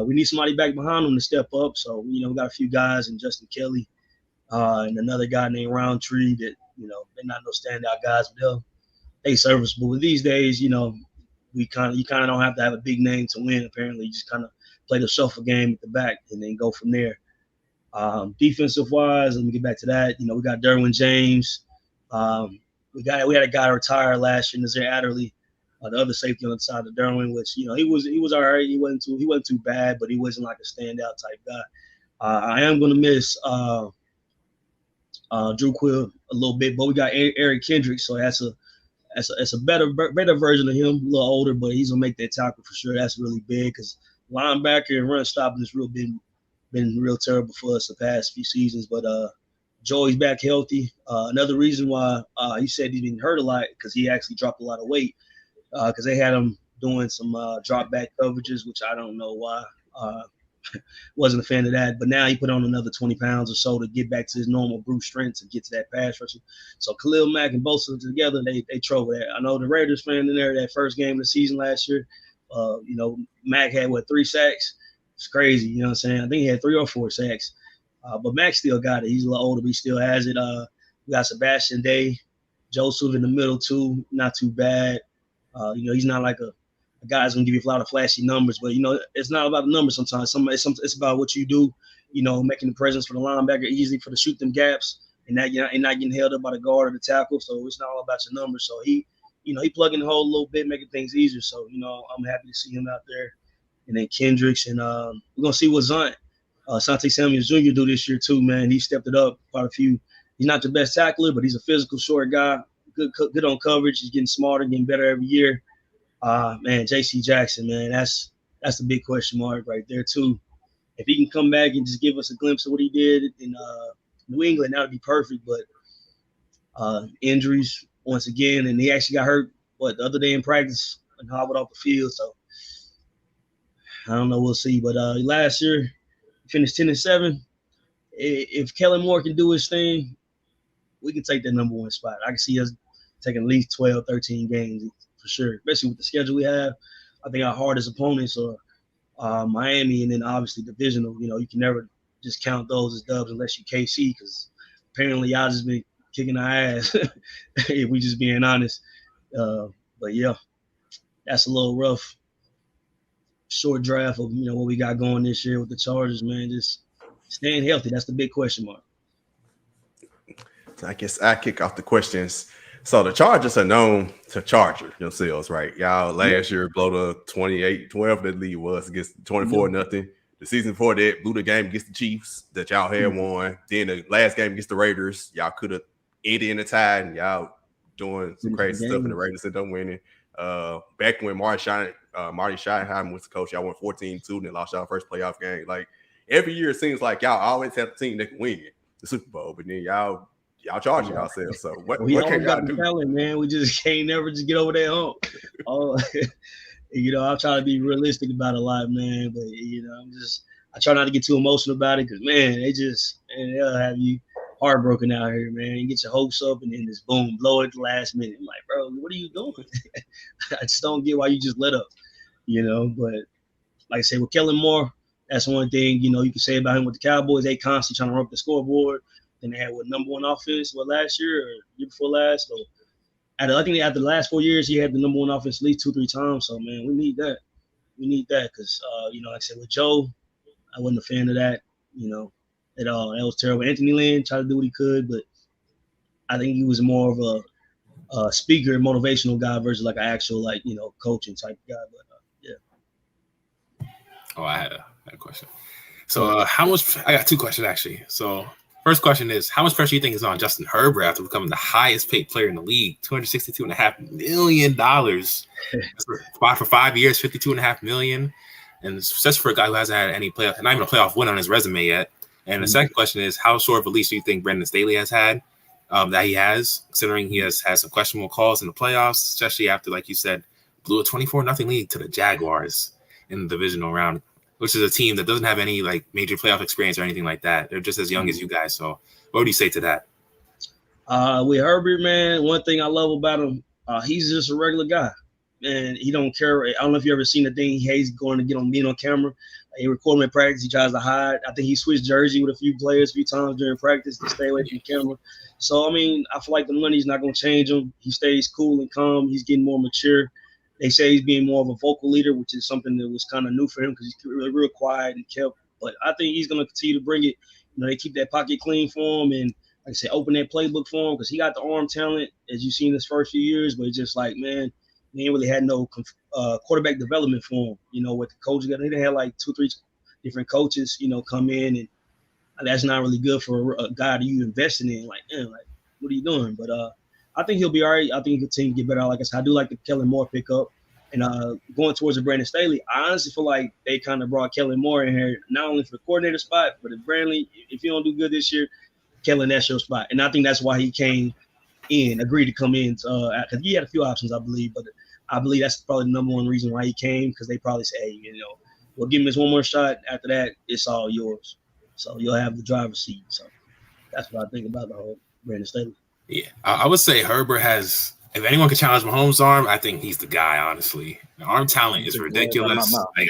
We need somebody back behind him to step up. So we got a few guys and Justin Kelly and another guy named Roundtree that they're not no standout guys, but they serviceable. But these days, you kind of don't have to have a big name to win. Apparently, you just kind of play the shuffle game at the back and then go from there. Defensive wise, let me get back to that. We got Derwin James. We had a guy retire last year, Nazir Adderley, the other safety on the side of Derwin, which he was all right. He wasn't too bad, but he wasn't like a standout type guy. I am going to miss Drew Quill a little bit, but we got Eric Kendrick, so that's a better version of him, a little older, but he's gonna make that tackle for sure. That's really big because linebacker and run stopping has been real terrible for us the past few seasons. But Joey's back healthy. Another reason why he said he's been hurt a lot because he actually dropped a lot of weight because they had him doing some drop back coverages, which I don't know why. Wasn't a fan of that, but now he put on another 20 pounds or so to get back to his normal brute strength and get to that pass rushing. So Khalil Mack and Bosa together, they trouble that. I know the Raiders fan in there that first game of the season last year. Mack had 3 sacks. It's crazy, you know what I'm saying? I think he had 3 or 4 sacks. But Mack still got it. He's a little older, but he still has it. We got Sebastian Day, Joseph in the middle too, not too bad. He's not like a guy's gonna give you a lot of flashy numbers, but it's not about the numbers sometimes. It's about what you do, making the presence for the linebacker easy for to shoot them gaps and not getting held up by the guard or the tackle. So it's not all about your numbers. So he plugging the hole a little bit, making things easier. So I'm happy to see him out there. And then Kendricks, and we're gonna see what Sante Samuels Jr. do this year too, man. He stepped it up quite a few. He's not the best tackler, but he's a physical short guy. Good on coverage. He's getting smarter, getting better every year. Man, J.C. Jackson, man, that's the big question mark right there too. If he can come back and just give us a glimpse of what he did in New England, that would be perfect. But injuries once again, and he actually got hurt the other day in practice and hobbled off the field. So I don't know, we'll see. But last year he finished 10-7. If Kellen Moore can do his thing, we can take that number 1 spot. I can see us taking at least 12, 13 games. For sure, especially with the schedule we have. I think our hardest opponents are Miami, and then obviously divisional. You can never just count those as dubs unless you KC, because apparently y'all just been kicking our ass if we just being honest. But yeah, that's a little rough. Short draft of what we got going this year with the Chargers, man. Just staying healthy. That's the big question mark. So I guess I kick off the questions. So the Chargers are known to charger themselves, right? Y'all last year blow the 28-12 that lead was against 24-0. The season before that, blew the game against the Chiefs that y'all had won. Then the last game against the Raiders, y'all could have ended in the tie, and y'all doing some crazy stuff, and the Raiders ended up winning. Back when Marty Schottenheimer was the coach, y'all won 14-2 and then lost y'all first playoff game. Like every year, it seems like y'all always have a team that can win the Super Bowl, but then y'all charging yourselves. So what can y'all do? Talent, man. We just can't never just get over that hump. I'm trying to be realistic about a lot, man. But I try not to get too emotional about it because, man, they'll have you heartbroken out here, man. You get your hopes up and then just boom, blow it at the last minute. I'm like, bro, what are you doing? I just don't get why you just let up, But like I said, with Kellen Moore, that's one thing, you can say about him with the Cowboys. They constantly trying to run up the scoreboard. And they had number 1 offense last year or year before last. So I think after the last 4 years, he had the number 1 offense at least 2-3 times. So man, we need that. We need that because like I said, with Joe, I wasn't a fan of that, at all. That was terrible. Anthony Lynn tried to do what he could, but I think he was more of a speaker, motivational guy versus like an actual coaching type guy. But yeah. Oh, I had a question. So how much? I got 2 questions actually. So. First question is, how much pressure do you think is on Justin Herbert after becoming the highest paid player in the league? $262.5 million. For 5 years, $52.5 million. And it's just for a guy who hasn't had any playoff, not even a playoff win on his resume yet. And the second question is, how short of a leash do you think Brandon Staley has had, that he has, considering he has had some questionable calls in the playoffs, especially after, like you said, blew a 24-0 lead to the Jaguars in the divisional round, which is a team that doesn't have any major playoff experience or anything like that. They're just as young as you guys. So what would you say to that? With Herbert, man, one thing I love about him, he's just a regular guy. Man, he don't care. I don't know if you ever seen the thing he hates going to get on being on camera. He record him in practice. He tries to hide. I think he switched jersey with a few players a few times during practice to stay away from the camera. So, I feel like the money's not going to change him. He stays cool and calm. He's getting more mature. They say he's being more of a vocal leader, which is something that was kind of new for him because he's really real quiet and kept. But I think he's going to continue to bring it. They keep that pocket clean for him and, like I said, open that playbook for him because he got the arm talent, as you've seen his first few years. But it's just like, man, he ain't really had no quarterback development for him. What the coach got, they had 2-3 different coaches, come in and That's not really good for a guy that you investing in. Like, like what are you doing? But I think he'll be all right. I think he'll continue to get better. Like I said, I do like the Kellen Moore pickup. And going towards the Brandon Staley, I honestly feel like they kind of brought Kellen Moore in here, not only for the coordinator spot, but if Brandley, if you don't do good this year, Kellen, that's your spot. And I think that's why he came in, agreed to come in, because he had a few options, I believe. But I believe that's probably the number one reason why he came, because they probably say, hey, we'll give him this one more shot. After that, it's all yours. So you'll have the driver's seat. So that's what I think about the whole Brandon Staley. Yeah, I would say Herbert has. If anyone can challenge Mahomes' arm, I think he's the guy. Honestly, the arm talent is ridiculous. Like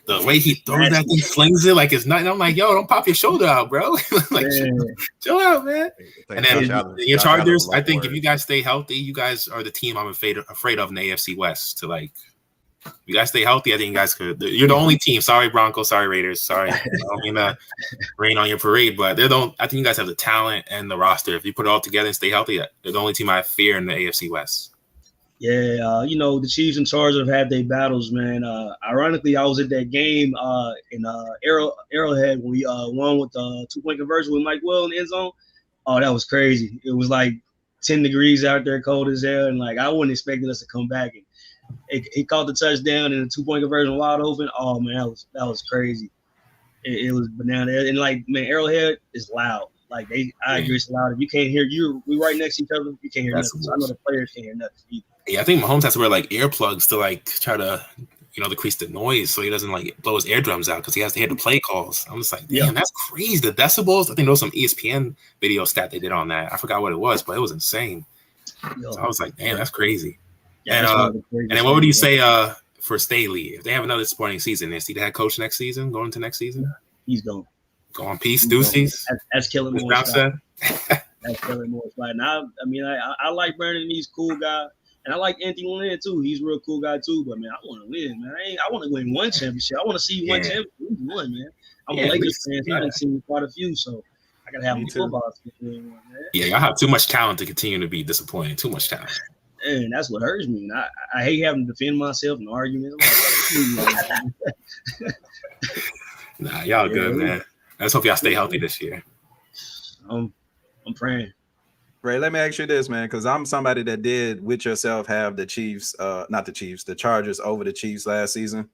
the way he throws that thing, flings it like it's nothing. I'm like, yo, don't pop your shoulder out, bro. Like, chill out, man. And then your Chargers, I think if you guys stay healthy, you guys are the team I'm afraid of in the AFC West. To like, you guys stay healthy, I think you guys could. You're the only team. Sorry, Broncos. Sorry, Raiders. Sorry, I don't mean to rain on your parade, but I think you guys have the talent and the roster. If you put it all together and stay healthy, they're the only team I fear in the AFC West. Yeah, the Chiefs and Chargers have had their battles, man. Ironically, I was at that game in Arrowhead when we won with the 2-point conversion with Mike Will in the end zone. Oh, that was crazy. It was like 10 degrees out there, cold as hell, and like I wasn't expecting us to come back. And he caught the touchdown and the 2-point conversion wide open. Oh man, that was crazy. It was banana. And like, man, Arrowhead is loud. Like I agree, it's loud. If you can't hear we right next to each other, you can't hear nothing. So I know the players can't hear nothing either. Yeah, I think Mahomes has to wear like earplugs to like try to decrease the noise so he doesn't like blow his eardrums out because he has to hear the play calls. I'm just like, damn, that's crazy. The decibels. I think there was some ESPN video stat they did on that. I forgot what it was, but it was insane. So I was like, damn, that's crazy. Yeah, and then what would you say for Staley if they have another disappointing season? Is he the head coach next season? Going into next season? He's going. Go on, peace, deuces. That's killing more. That's killing more. And I like Brandon. He's a cool guy, and I like Anthony Lynn too. He's a real cool guy too. But man, I want to win, man. I want to win one championship. I want to see one championship. One, man. I'm a Lakers fan. I haven't seen quite a few, so I gotta have football to win one, man. Yeah, y'all have too much talent to continue to be disappointed. Too much talent. And that's what hurts me. And I hate having to defend myself in arguments. Nah, y'all good, man. Let's hope y'all stay healthy this year. I'm praying. Ray, let me ask you this, man, because I'm somebody that did with yourself have the Chiefs, the Chargers over the Chiefs last season.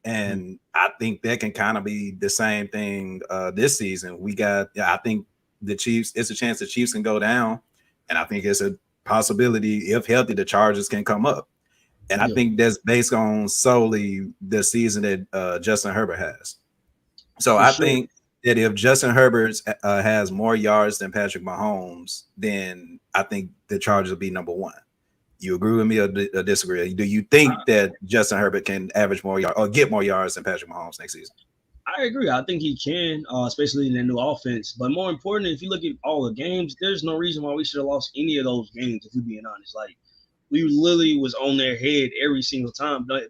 And I think that can kind of be the same thing this season. I think the Chiefs, it's a chance the Chiefs can go down. And I think it's a possibility, if healthy, the Chargers can come up. And I think that's based on solely the season that Justin Herbert has. So I think that if Justin Herbert has more yards than Patrick Mahomes, then I think the Chargers will be number one. You agree with me or disagree? Do you think that Justin Herbert can average more yards or get more yards than Patrick Mahomes next season? I agree. I think he can, especially in the new offense. But more importantly, if you look at all the games, there's no reason why we should have lost any of those games, if we're being honest. Like, we literally was on their head every single time. But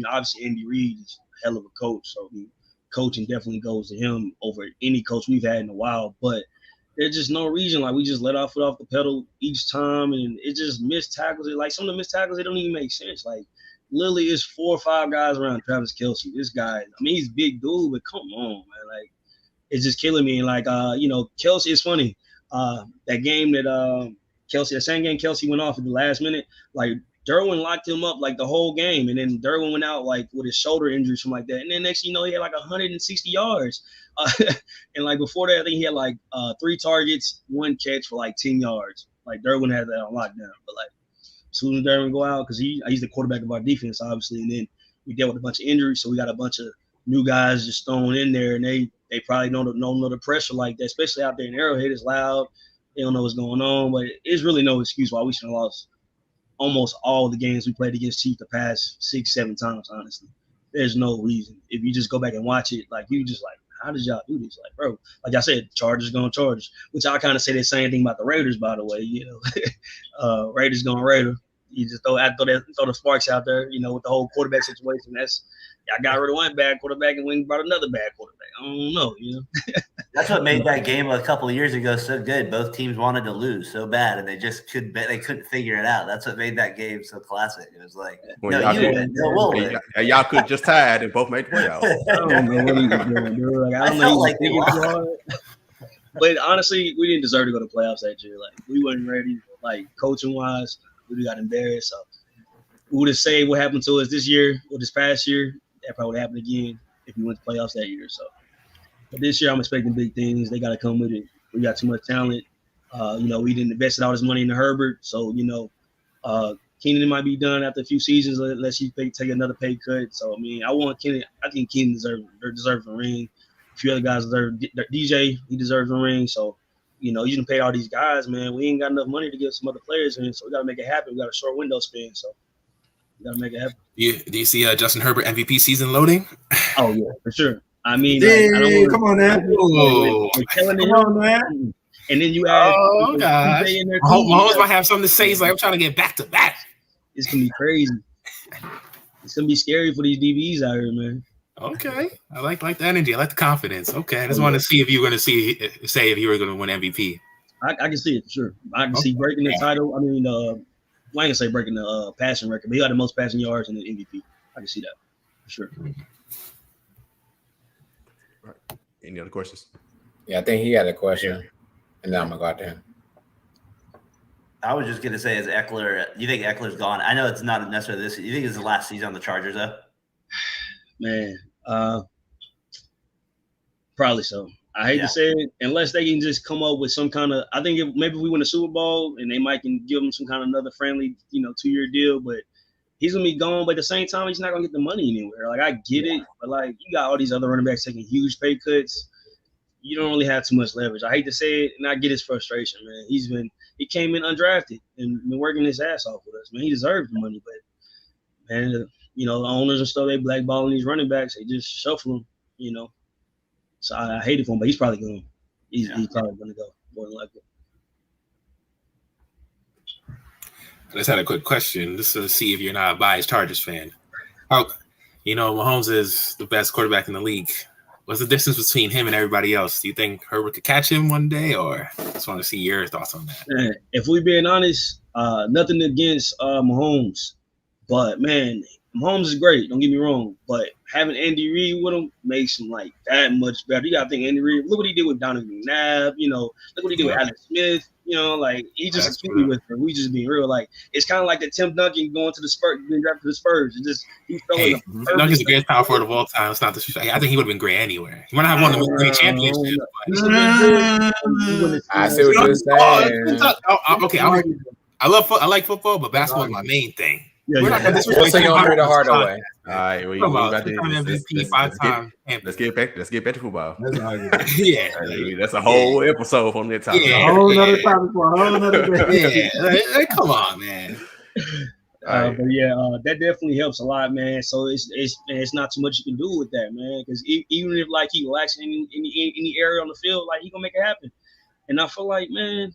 obviously, Andy Reid is a hell of a coach. So, coaching definitely goes to him over any coach we've had in a while. But there's just no reason. Like, we just let our foot off the pedal each time, and it just missed tackles. Like, some of the missed tackles, they don't even make sense. Like, literally, it's 4 or 5 guys around Travis Kelce. This guy, he's a big dude, but come on, man. Like, it's just killing me. And, like, Kelce, it's funny. That game that the same game Kelce went off at the last minute, like, Derwin locked him up, like, the whole game. And then Derwin went out, like, with his shoulder injury, something like that. And then next thing you know, he had, like, 160 yards. And, like, before that, I think he had, like, 3 targets, 1 catch for, like, 10 yards. Like, Derwin had that on lockdown. But, like, as soon as Derwin go out, because he's the quarterback of our defense, obviously. And then we dealt with a bunch of injuries, so we got a bunch of new guys just thrown in there. And they probably don't know the pressure like that, especially out there in Arrowhead. It's loud. They don't know what's going on. But it's really no excuse why we should have lost almost all the games we played against Chiefs the past 6-7 times, honestly. There's no reason. If you just go back and watch it, like, you just like, how did y'all do this? Like, bro, like I said, Chargers going Chargers, which I kind of say the same thing about the Raiders, by the way. Raiders going Raider. You just throw the sparks out there, with the whole quarterback situation. I got rid of one bad quarterback and went brought another bad quarterback. I don't know, That's what made that game a couple of years ago so good. Both teams wanted to lose so bad, and they just couldn't figure it out. That's what made that game so classic. It was like, we'll win. Y'all could just tied and both made the playoffs. I don't know what he was doing, dude. Like, I don't know. Like they lost. But honestly, we didn't deserve to go to playoffs that year. Like, we weren't ready. Like, coaching wise, we got embarrassed. So we would have said what happened to us this year or this past year. That probably would happen again if we went to playoffs that year. So, but this year I'm expecting big things. They got to come with it. We got too much talent. We didn't invest all this money into Herbert. So, Keenan might be done after a few seasons unless he take another pay cut. So, I mean, I think Keenan deserves a ring. A few other guys deserve. DJ, he deserves a ring. So, you done paid all these guys, man. We ain't got enough money to give some other players in. So we got to make it happen. We got a short window spin. So we got to make it happen. Do you see Justin Herbert MVP season loading? Oh, yeah, for sure. I mean, come on now. Come on, man. And then you add gosh. Mahomes might have something to say. He's like, I'm trying to get back to back. It's going to be crazy. It's going to be scary for these DBs out here, man. Okay. I like the energy. I like the confidence. Okay. I just want to see if you were going to say if you were going to win MVP. I can see it for sure. I can see breaking the title. I mean, I ain't going to say breaking the passing record, but he got the most passing yards in the MVP. I can see that for sure. Right. Any other questions? Yeah, I think he had a question. And now I'm going to go out to him. I was just going to say, you think Eckler's gone? I know it's not necessarily this. You think it's the last season on the Chargers, though? Man, probably so. I hate to say it, unless they can just come up with some kind of. I think maybe if we win a Super Bowl and they might can give him some kind of another friendly, 2-year deal. But he's gonna be gone. But at the same time, he's not gonna get the money anywhere. Like, I get it, but like, you got all these other running backs taking huge pay cuts. You don't really have too much leverage. I hate to say it, and I get his frustration, man. He came in undrafted and been working his ass off with us, man. He deserves the money, but man. The owners and stuff, they blackballing these running backs. They just shuffle them, So I hate it for him, but he's probably going. He's probably going to go more than likely. I just had a quick question just to see if you're not a biased Chargers fan. Mahomes is the best quarterback in the league. What's the distance between him and everybody else? Do you think Herbert could catch him one day, or I just want to see your thoughts on that? If we're being honest, nothing against Mahomes, but man, Mahomes is great, don't get me wrong, but having Andy Reid with him makes him like that much better. You gotta think Andy Reid. Look what he did with Donovan McNabb. Look what he did with Alex Smith. Like he just a with her. We just being real. Like it's kind of like the Tim Duncan going to the Spurs, being drafted to the Spurs. He fell in the Tim Duncan's the greatest power forward of all time. It's not the. I think he would have been great anywhere. He might not have won the championship. I see what you're saying. Okay, I like football, but basketball is my main thing. Yeah, we're not gonna disrespect the hard way. All right, we got MVP 5-time. Let's get back to football. Yeah, that's a whole episode from that topic. A whole nother topic for a whole nother day. Yeah, come on, man. But that definitely helps a lot, man. So it's not too much you can do with that, man. Because even if like he lacks in any area on the field, like he gonna make it happen. And I feel like, man,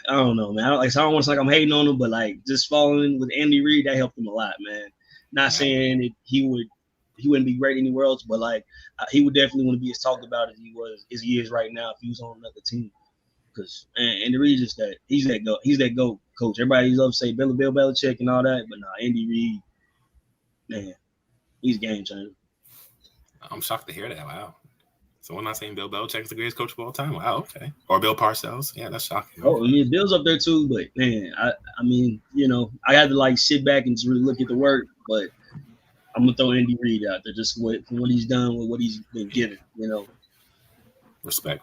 I don't know, man. I don't want to say like I'm hating on him, but like just following with Andy Reid, that helped him a lot, man. Not saying that he wouldn't be great anywhere else, but like he would definitely want to be as talked about as he is right now if he was on another team. Because Andy Reid is that he's that GOAT coach. Everybody loves to say Bill Belichick and all that, but Andy Reid, man, he's a game changer. I'm shocked to hear that. Wow. So we're not saying Bill Belichick's the greatest coach of all time. Wow, okay. Or Bill Parcells. Yeah, that's shocking. Oh, I mean, Bill's up there too, but man, I mean, I had to like sit back and just really look at the work, but I'm gonna throw Andy Reid out there just what he's done with what he's been given, Respect.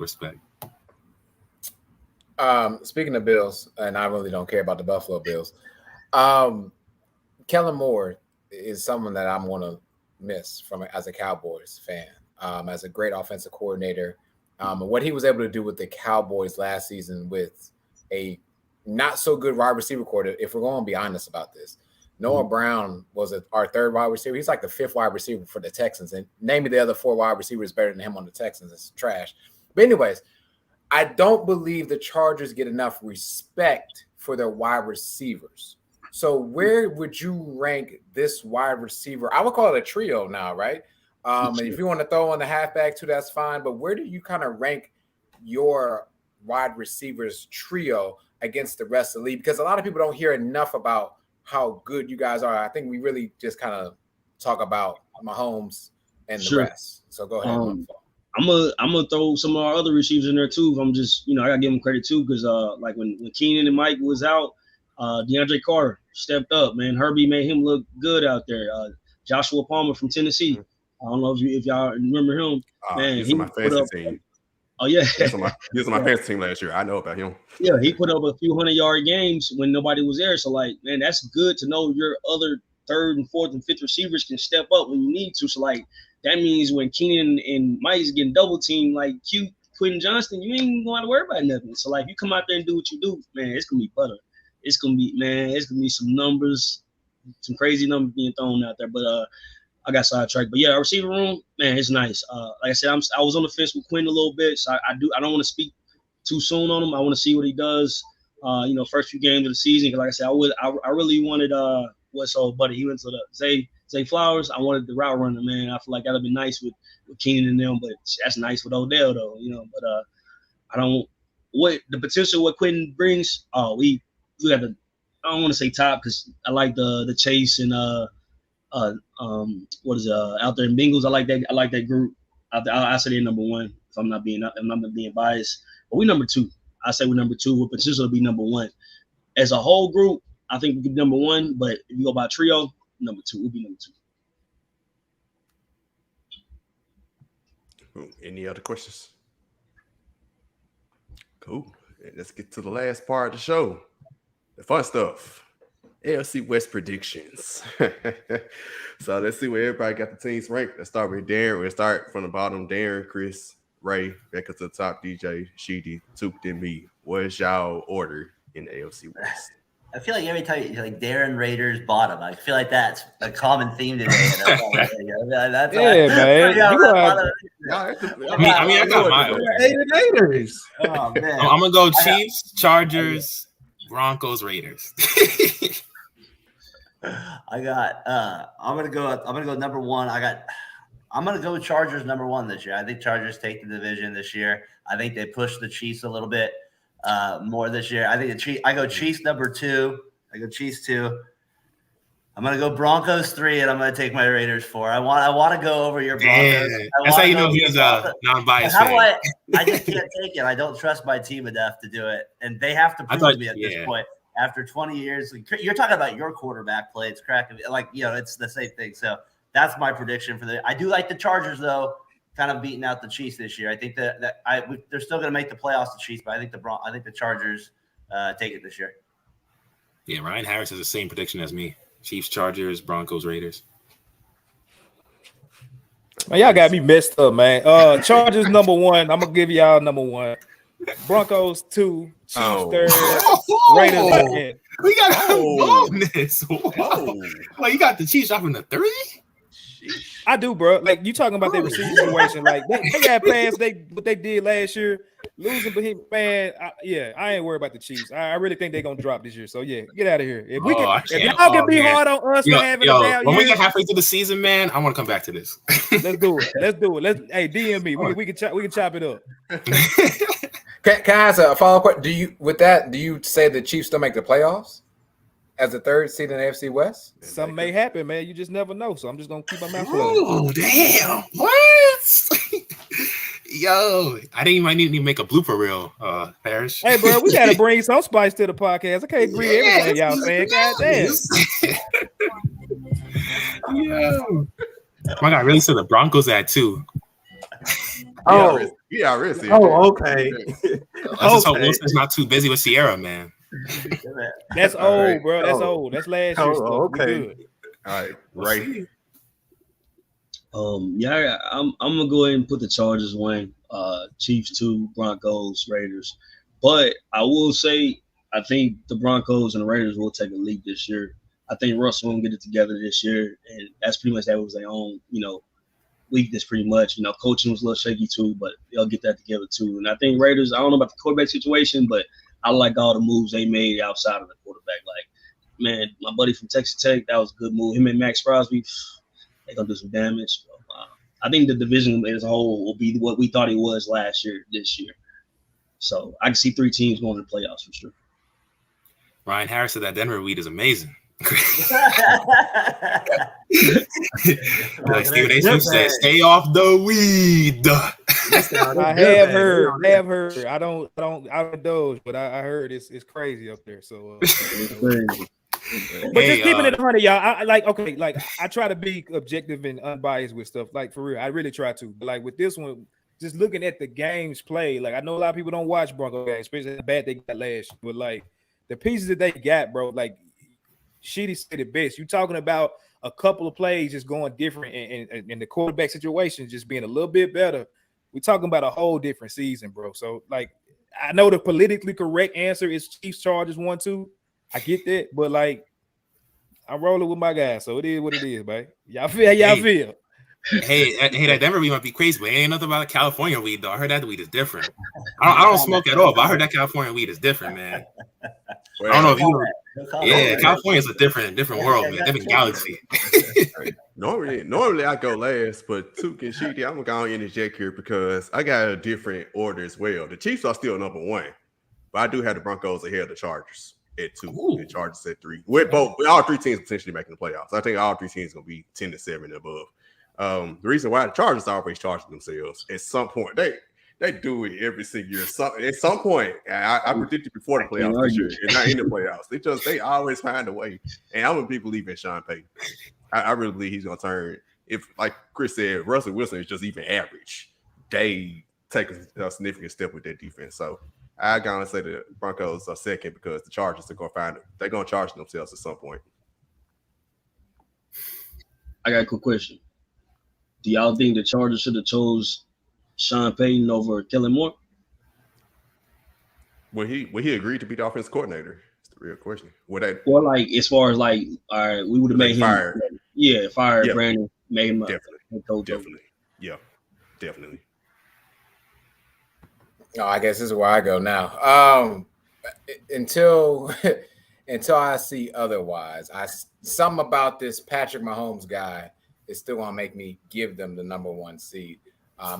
Speaking of Bills, and I really don't care about the Buffalo Bills. Kellen Moore is someone that I'm gonna miss as a Cowboys fan. As a great offensive coordinator, what he was able to do with the Cowboys last season with a not so good wide receiver core. If we're going to be honest about this, Noah Brown was our third wide receiver. He's like the fifth wide receiver for the Texans, and name me the other four wide receivers better than him on the Texans. It's trash. But anyways, I don't believe the Chargers get enough respect for their wide receivers. So where would you rank this wide receiver? I would call it a trio now, right? And if you want to throw on the halfback too, that's fine. But where do you kind of rank your wide receivers trio against the rest of the league? Because a lot of people don't hear enough about how good you guys are. I think we really just kind of talk about Mahomes and the rest. So go ahead. I'm gonna throw some of our other receivers in there too. I'm just, I gotta give them credit too, because like when Keenan and Mike was out, DeAndre Carter stepped up, man. Herbie made him look good out there. Joshua Palmer from Tennessee. I don't know if y'all remember him. Man, he's on my fantasy team. Oh yeah, he was on my fantasy team last year. I know about him. Yeah, he put up a few 100-yard games when nobody was there. So like, man, that's good to know your other third and fourth and fifth receivers can step up when you need to. So like, that means when Keenan and Mike's getting double teamed, like Quentin Johnston, you ain't going to worry about nothing. So like, you come out there and do what you do, man, it's gonna be butter. It's gonna be some numbers, some crazy numbers being thrown out there. But I got sidetracked. But yeah, our receiver room, man, it's nice. Like I said, I was on the fence with Quinn a little bit, so I don't want to speak too soon on him. I want to see what he does. First few games of the season. Because like I said, I really wanted what's old buddy. He went to the Zay Flowers. I wanted the route runner, man. I feel like that'd be nice with Keenan and them, but that's nice with Odell though, But I don't what the potential what Quentin brings. We got the, I don't want to say top because I like the Chase and what is it out there in Bengals. I like that group. I say they're number one if I'm not being biased. But we number two. I say we're number two with potential to be number one. As a whole group, I think we could be number one. But if you go by trio, number two, we'll be number two. Any other questions? Cool. Let's get to the last part of the show. The fun stuff. AFC West predictions. So let's see where everybody got the teams ranked. Let's start with Darren. We'll start from the bottom. Darren, Chris, Ray, back up to the top. DJ, Sheedy, Took, then me. What's y'all order in the AFC West? I feel like every time you like Darren Raiders bottom, I feel like that's a common theme today. That's man. I got my order. Raiders. Oh man, I'm gonna go Chiefs, Chargers, Broncos, Raiders. I'm gonna go number one. I'm gonna go Chargers number one this year. I think Chargers take the division this year. I think they push the Chiefs a little bit more this year. I think I go Chiefs number two. I go Chiefs 2. I'm gonna go Broncos 3, and I'm gonna take my Raiders 4. I want to go over your Broncos. That's how you know he's a non-biased fan. I just can't take it. I don't trust my team enough to do it, and they have to prove to me at this point. After 20 years, you're talking about your quarterback play. It's cracking. It's the same thing. So that's my prediction for I do like the Chargers though, kind of beating out the Chiefs this year. I think they're still going to make the playoffs, the Chiefs, but I think the Chargers take it this year. Yeah, Ryan Harris has the same prediction as me. Chiefs, Chargers, Broncos, Raiders. Man, y'all got me messed up, man. Chargers number one. I'm gonna give y'all number one. Broncos 2, Chiefs 3rd, Raiders second. We got bonus. Like you got the Chiefs off in the 3? I do, bro. Like you talking about their receiving situation. Like they got plans. What they did last year, losing, but man, I ain't worried about the Chiefs. I really think they're gonna drop this year. So yeah, get out of here. If y'all can be hard on us for having a down when year, we get halfway through the season, man, I want to come back to this. Let's do it. Hey, DM me. We can chop it up. Can I ask a follow-up question? Do you say the Chiefs still make the playoffs as the third seed in the AFC West? Something may happen, man. You just never know. So I'm just gonna keep my mouth closed. Oh damn! What? Yo, I didn't even need to make a blooper reel, Parrish. Hey, bro, we gotta bring some spice to the podcast. I can't agree everything y'all saying. Goddamn. Yo, my God, really said the Broncos at 2. Yeah, really. Oh, okay. Let's just hope Wilson's not too busy with Sierra, man. That's old, bro. That's old. That's last year's stuff. Okay. All right. I'm gonna go ahead and put the Chargers 1, Chiefs 2, Broncos, Raiders. But I will say I think the Broncos and the Raiders will take a leap this year. I think Russell will get it together this year, and that's pretty much that was their own, weakness pretty much. Coaching was a little shaky too, but they'll get that together too. And I think Raiders, I don't know about the quarterback situation, but I like all the moves they made outside of the quarterback. Like, man, my buddy from Texas Tech, that was a good move. Him and Max Crosby, they're gonna do some damage. I think the division as a whole will be what we thought it was last year, this year. So I can see 3 teams going to the playoffs for sure. Ryan Harris said that Denver weed is amazing. Like Stephen A. Smith said, "Stay off the weed." I have heard. I don't indulge, but I heard it's crazy up there. So, but just keeping it 100, y'all. I try to be objective and unbiased with stuff. Like for real, I really try to. But like with this one, just looking at the games played, like I know a lot of people don't watch Bronco games, especially how bad they got last year. But like the pieces that they got, bro, like. Sheedy said it best. You're talking about a couple of plays just going different and the quarterback situation just being a little bit better. We're talking about a whole different season, bro. So, like, I know the politically correct answer is Chiefs Chargers 1-2. I get that, but like, I'm rolling with my guys, so it is what it is, man. Y'all feel how y'all feel. Hey, that Denver weed might be crazy, but ain't nothing about California weed though. I heard that weed is different. I don't smoke at all, but I heard that California weed is different, man. I don't know if you. Yeah, California is a different world, man. Different galaxy. Normally I go last, but Tuke and Sheedy, I'm going to interject here because I got a different order as well. The Chiefs are still number 1, but I do have the Broncos ahead of the Chargers at 2, the Chargers at 3. With all 3 teams potentially making the playoffs. I think all 3 teams going to be 10-7 and above. The reason why the Chargers always charging themselves at some point, they do it every single year. At some point, I predicted before the playoffs this year, and not in the playoffs. They always find a way. And I'm a big believer in Sean Payton. I really believe he's gonna turn. If, like Chris said, Russell Wilson is just even average, they take a significant step with their defense. So I gotta say the Broncos are second because the Chargers are gonna find it. They're gonna charge themselves at some point. I got a quick question. Do y'all think the Chargers should have chose Sean Payton over Kellen Moore? When he agreed to be the offensive coordinator, it's the real question. Well, like as far as like, all right, we would have made him fired. Fired Brandon, made him definitely. Yeah, definitely. Oh, I guess this is where I go now. Until I see otherwise, something about this Patrick Mahomes guy is still gonna make me give them the number 1 seed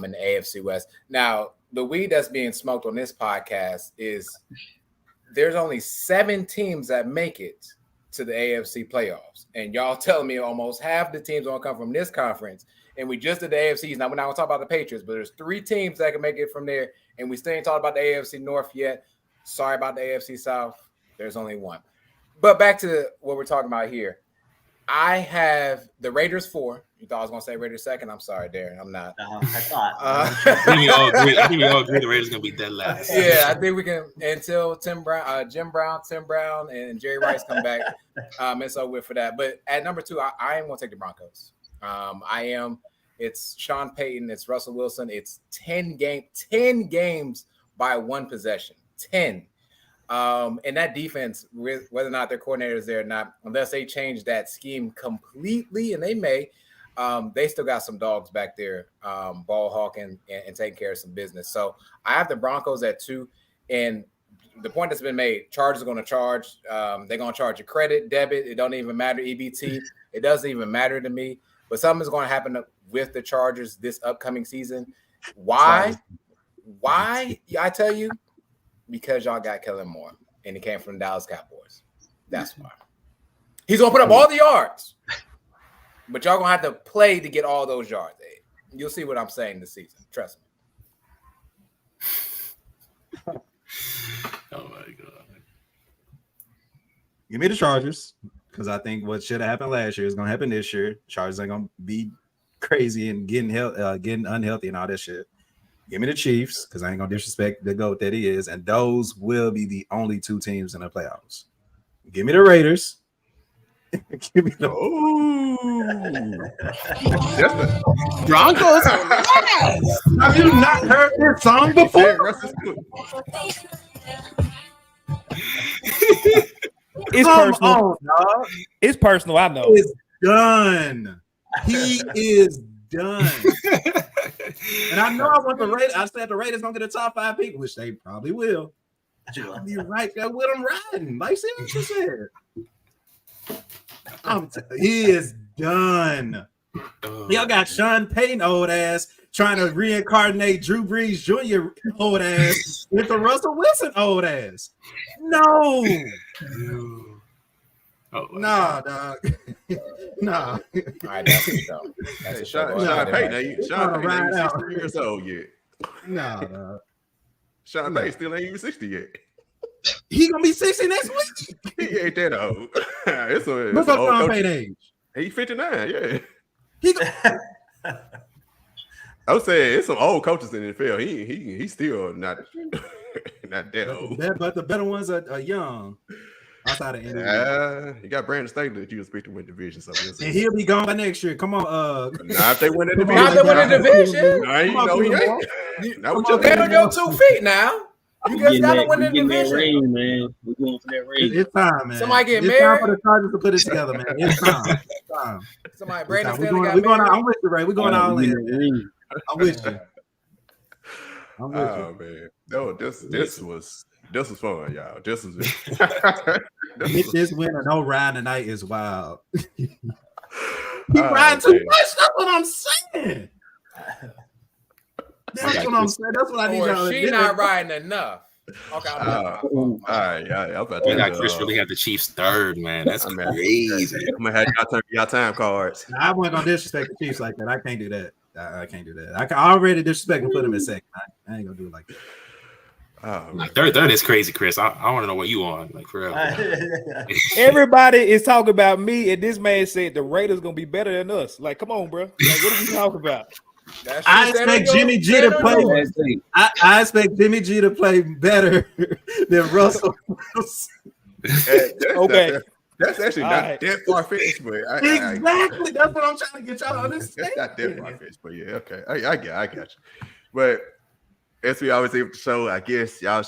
in the AFC West. Now, the weed that's being smoked on this podcast is there's only 7 teams that make it to the AFC playoffs, and y'all telling me almost half the teams gonna come from this conference. And we just did the AFCs. Now we're not gonna talk about the Patriots, but there's 3 teams that can make it from there, and we still ain't talking about the AFC North yet. Sorry about the AFC South. There's only 1. But back to what we're talking about here. I have the Raiders 4. You thought I was going to say Raiders 2nd? I'm sorry, Darren. I'm not. I thought. I think we all agree the Raiders going to be dead last. Yeah, I think we can until Jim Brown, Tim Brown, and Jerry Rice come back. It's over with for that. But at number 2, I am going to take the Broncos. It's Sean Payton. It's Russell Wilson. It's 10 games by 1 possession. 10. And that defense, whether or not their coordinator is there or not, unless they change that scheme completely, and they may, they still got some dogs back there, ball hawking and taking care of some business. So I have the Broncos at 2, and the point that's been made, Chargers are going to charge. They're going to charge you credit, debit. It don't even matter, EBT. It doesn't even matter to me. But something is going to happen with the Chargers this upcoming season. Why? I tell you. Because y'all got Kellen Moore, and he came from the Dallas Cowboys. That's why. He's going to put up all the yards, but y'all going to have to play to get all those yards. You'll see what I'm saying this season. Trust me. Oh, my God. Give me the Chargers, because I think what should have happened last year is going to happen this year. Chargers ain't going to be crazy and getting unhealthy and all that shit. Give me the Chiefs, because I ain't going to disrespect the GOAT that he is, and those will be the only 2 teams in the playoffs. Give me the Raiders. Give me the Broncos. Have you not heard this song before? It's personal. It's personal. I know. It's done. He is done. And I know I want the Raiders. I said the Raiders gonna get a top 5 pick, which they probably will. I'll be right there with him riding. Like, see what you said. He is done. Y'all got Sean Payton old ass trying to reincarnate Drew Brees Jr. old ass with the Russell Wilson old ass. No. Nah, dog. Nah. All right, that's it though. That's it. Sean Payton, Sean Payton ain't 60 years old yet. Nah, dog. Sean Payton still ain't even 60 yet. He gonna be 60 next week. He ain't that old. What's up, Sean Payton age? He's 59, yeah. He I would say it's some old coaches in the NFL. He's still not that old. But the better ones are young. Outside of Andy. You got Brandon Staley that you expect to win division. So and he'll be gone by next year. Come on, now if they win the division, not they win the division. Get on your 2 feet now. You guys gotta win the division, rain, man. We're going for that rain. It's time, man. Somebody get it's married. Time for the Chargers to put it together, man. It's time. It's time. Somebody, Brandon Staley we're got going. married. I'm with you, Ray. We're going all in. I'm with you. Oh man, no, this was fun, y'all. This was Get this win or no ride tonight is wild. He riding too much. That's what I'm saying. That's what I'm saying. That's what I need y'all to do. She not riding enough. Okay. All right. I'm about to. We got Chris really have the Chiefs third, man. That's crazy. I'm gonna have y'all turn y'all time cards. I wasn't gonna disrespect the Chiefs like that. I can't do that. I can't do that. I can already disrespect and put them in second. I ain't gonna do it like that. Third is crazy, Chris. I want to know what you on, like for real. Everybody is talking about me, and this man said the Raiders gonna be better than us. Like, come on, bro. Like, what are we talking about? I expect Jimmy G to play. I expect Jimmy G to play better than Russell Wilson. Okay. That's actually not that far fetched, but exactly. That's what I'm trying to get y'all to understand. That's not that far fetched, but yeah, okay. I got you. But as we always say with the show, I guess y'all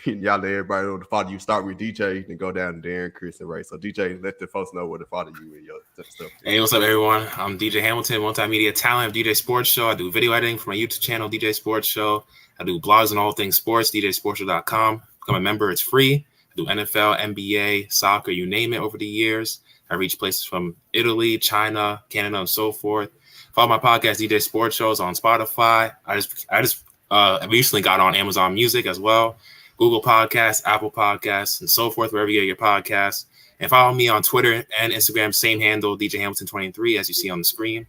let everybody know to follow you. Start with DJ, then go down to Darren, Chris, and Ray. So DJ, let the folks know where to follow you and your stuff. Hey, what's up, everyone? I'm DJ Hamilton, multimedia talent of DJ Sports Show. I do video editing for my YouTube channel, DJ Sports Show. I do blogs on all things sports, DJSportsShow.com. Become a member; it's free. I do NFL, NBA, soccer, you name it. Over the years, I reach places from Italy, China, Canada, and so forth. Follow my podcast, DJ Sports Shows, on Spotify. I recently got on Amazon Music as well, Google Podcasts, Apple Podcasts, and so forth, wherever you get your podcasts. And follow me on Twitter and Instagram, same handle, DJ Hamilton23, as you see on the screen.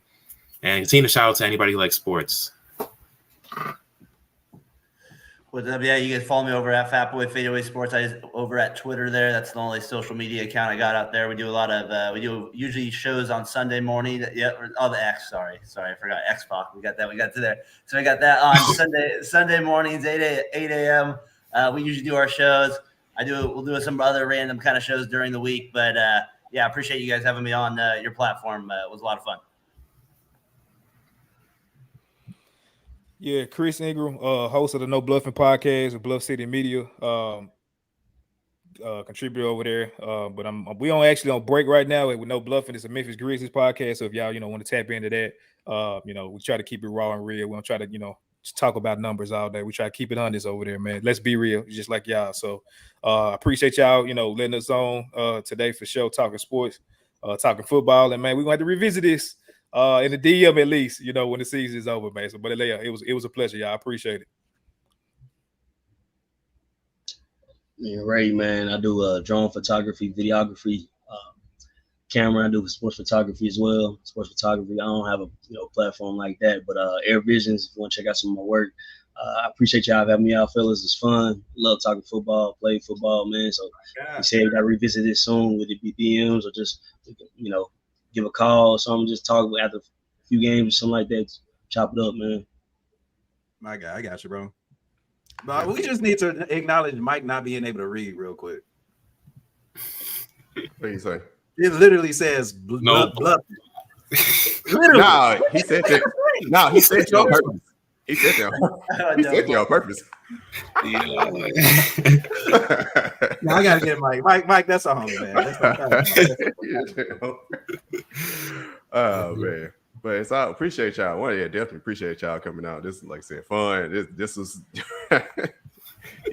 And continue to shout out to anybody who likes sports. What's up? Yeah, you can follow me over at Fatboy Fadeaway Sports. Over at Twitter there. That's the only social media account I got out there. We do a lot of we do usually shows on Sunday morning. Yeah, the X. Sorry, I forgot Xbox. We got to there. So we got that on Sunday mornings, 8 a.m. We usually do our shows. We'll do some other random kind of shows during the week. But yeah, I appreciate you guys having me on your platform. It was a lot of fun. Yeah, Chris Ingram, host of the No Bluffing podcast with Bluff City Media, contributor over there. But we on break right now with No Bluffing. It's a Memphis Grizzlies podcast. So if y'all want to tap into that, we try to keep it raw and real. We don't try to just talk about numbers all day. We try to keep it honest over there, man. Let's be real, just like y'all. So I appreciate y'all, letting us on today for show, talking sports, talking football, and man, we're gonna have to revisit this. In the DM at least, when the season is over, man. So, but it was a pleasure, y'all. I appreciate it. Yeah, Ray, man, I do drone photography, videography, camera. I do sports photography as well. Sports photography. I don't have a platform like that, but Air Visions. If you want to check out some of my work, I appreciate y'all having me out, fellas. It's fun. Love talking football, play football, man. So you say we got to revisit this soon with the DMs or just give a call or something, just talk after a few games or something like that. Chop it up, man. My guy, I got you, bro. But we just need to acknowledge Mike not being able to read real quick. What do you say? It literally says no. Bluff. No, he said that. No, he said that on purpose. He said that. He said that on purpose. I gotta get Mike, that's a homie, man. Oh man. But it's all appreciate y'all. Well, yeah, definitely appreciate y'all coming out. This is like I said, fun. This was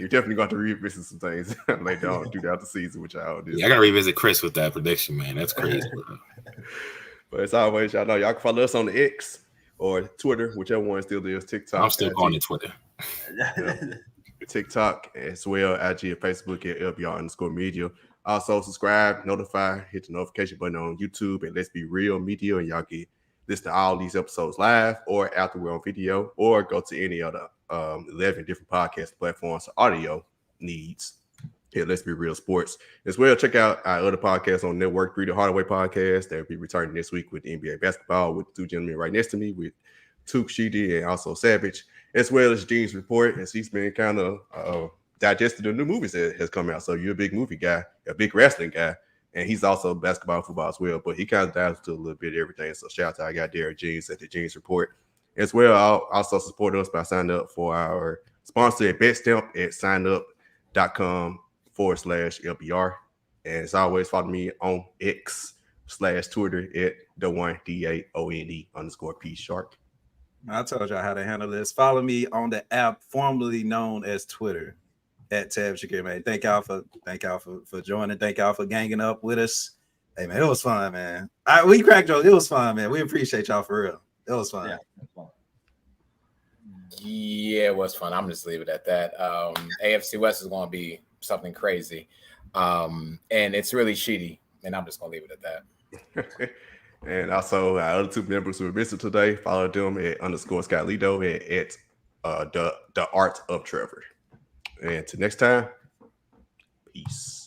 you're definitely going to revisit some things later on throughout the season, which I do. Yeah, I gotta revisit Chris with that prediction, man. That's crazy. But as always, y'all know y'all can follow us on the X or Twitter, whichever one still is. TikTok. I'm still calling it Twitter. TikTok as well, IG and Facebook at LBR_media. Also subscribe, notify, hit the notification button on YouTube and Let's Be Real Media, and y'all get listen to all these episodes live or after we're on video, or go to any other 11 different podcast platforms for audio needs. Here, Let's Be Real Sports as well. Check out our other podcasts on Network 3, the Hardaway podcast. They'll be returning this week with NBA basketball with two gentlemen right next to me, with Took Sheedy and also Savage, as well as Gene's Report, as he's been kind of digesting the new movies that has come out. So you're a big movie guy, a big wrestling guy, and he's also basketball and football as well, but he kind of dives into a little bit of everything. So shout out to our guy Derek Jeans at the Jeans Report. As well, I'll also support us by signing up for our sponsor at BetStamp at signup.com/LBR. And as always, follow me on X/Twitter at the1DAONE_P Shark. I told y'all how to handle this. Follow me on the app formerly known as Twitter at Tab Shakir, man. Thank y'all for joining. Thank y'all for ganging up with us. Hey man, it was fun, man. We cracked jokes. It was fun, man. We appreciate y'all for real. It was fun. Yeah, it was fun. I'm just leave it at that. AFC West is going to be something crazy, and it's really shitty. And I'm just going to leave it at that. And also our other two members who were missing today, follow them at _Scott Lido at the Art of Trevor. And till next time, peace.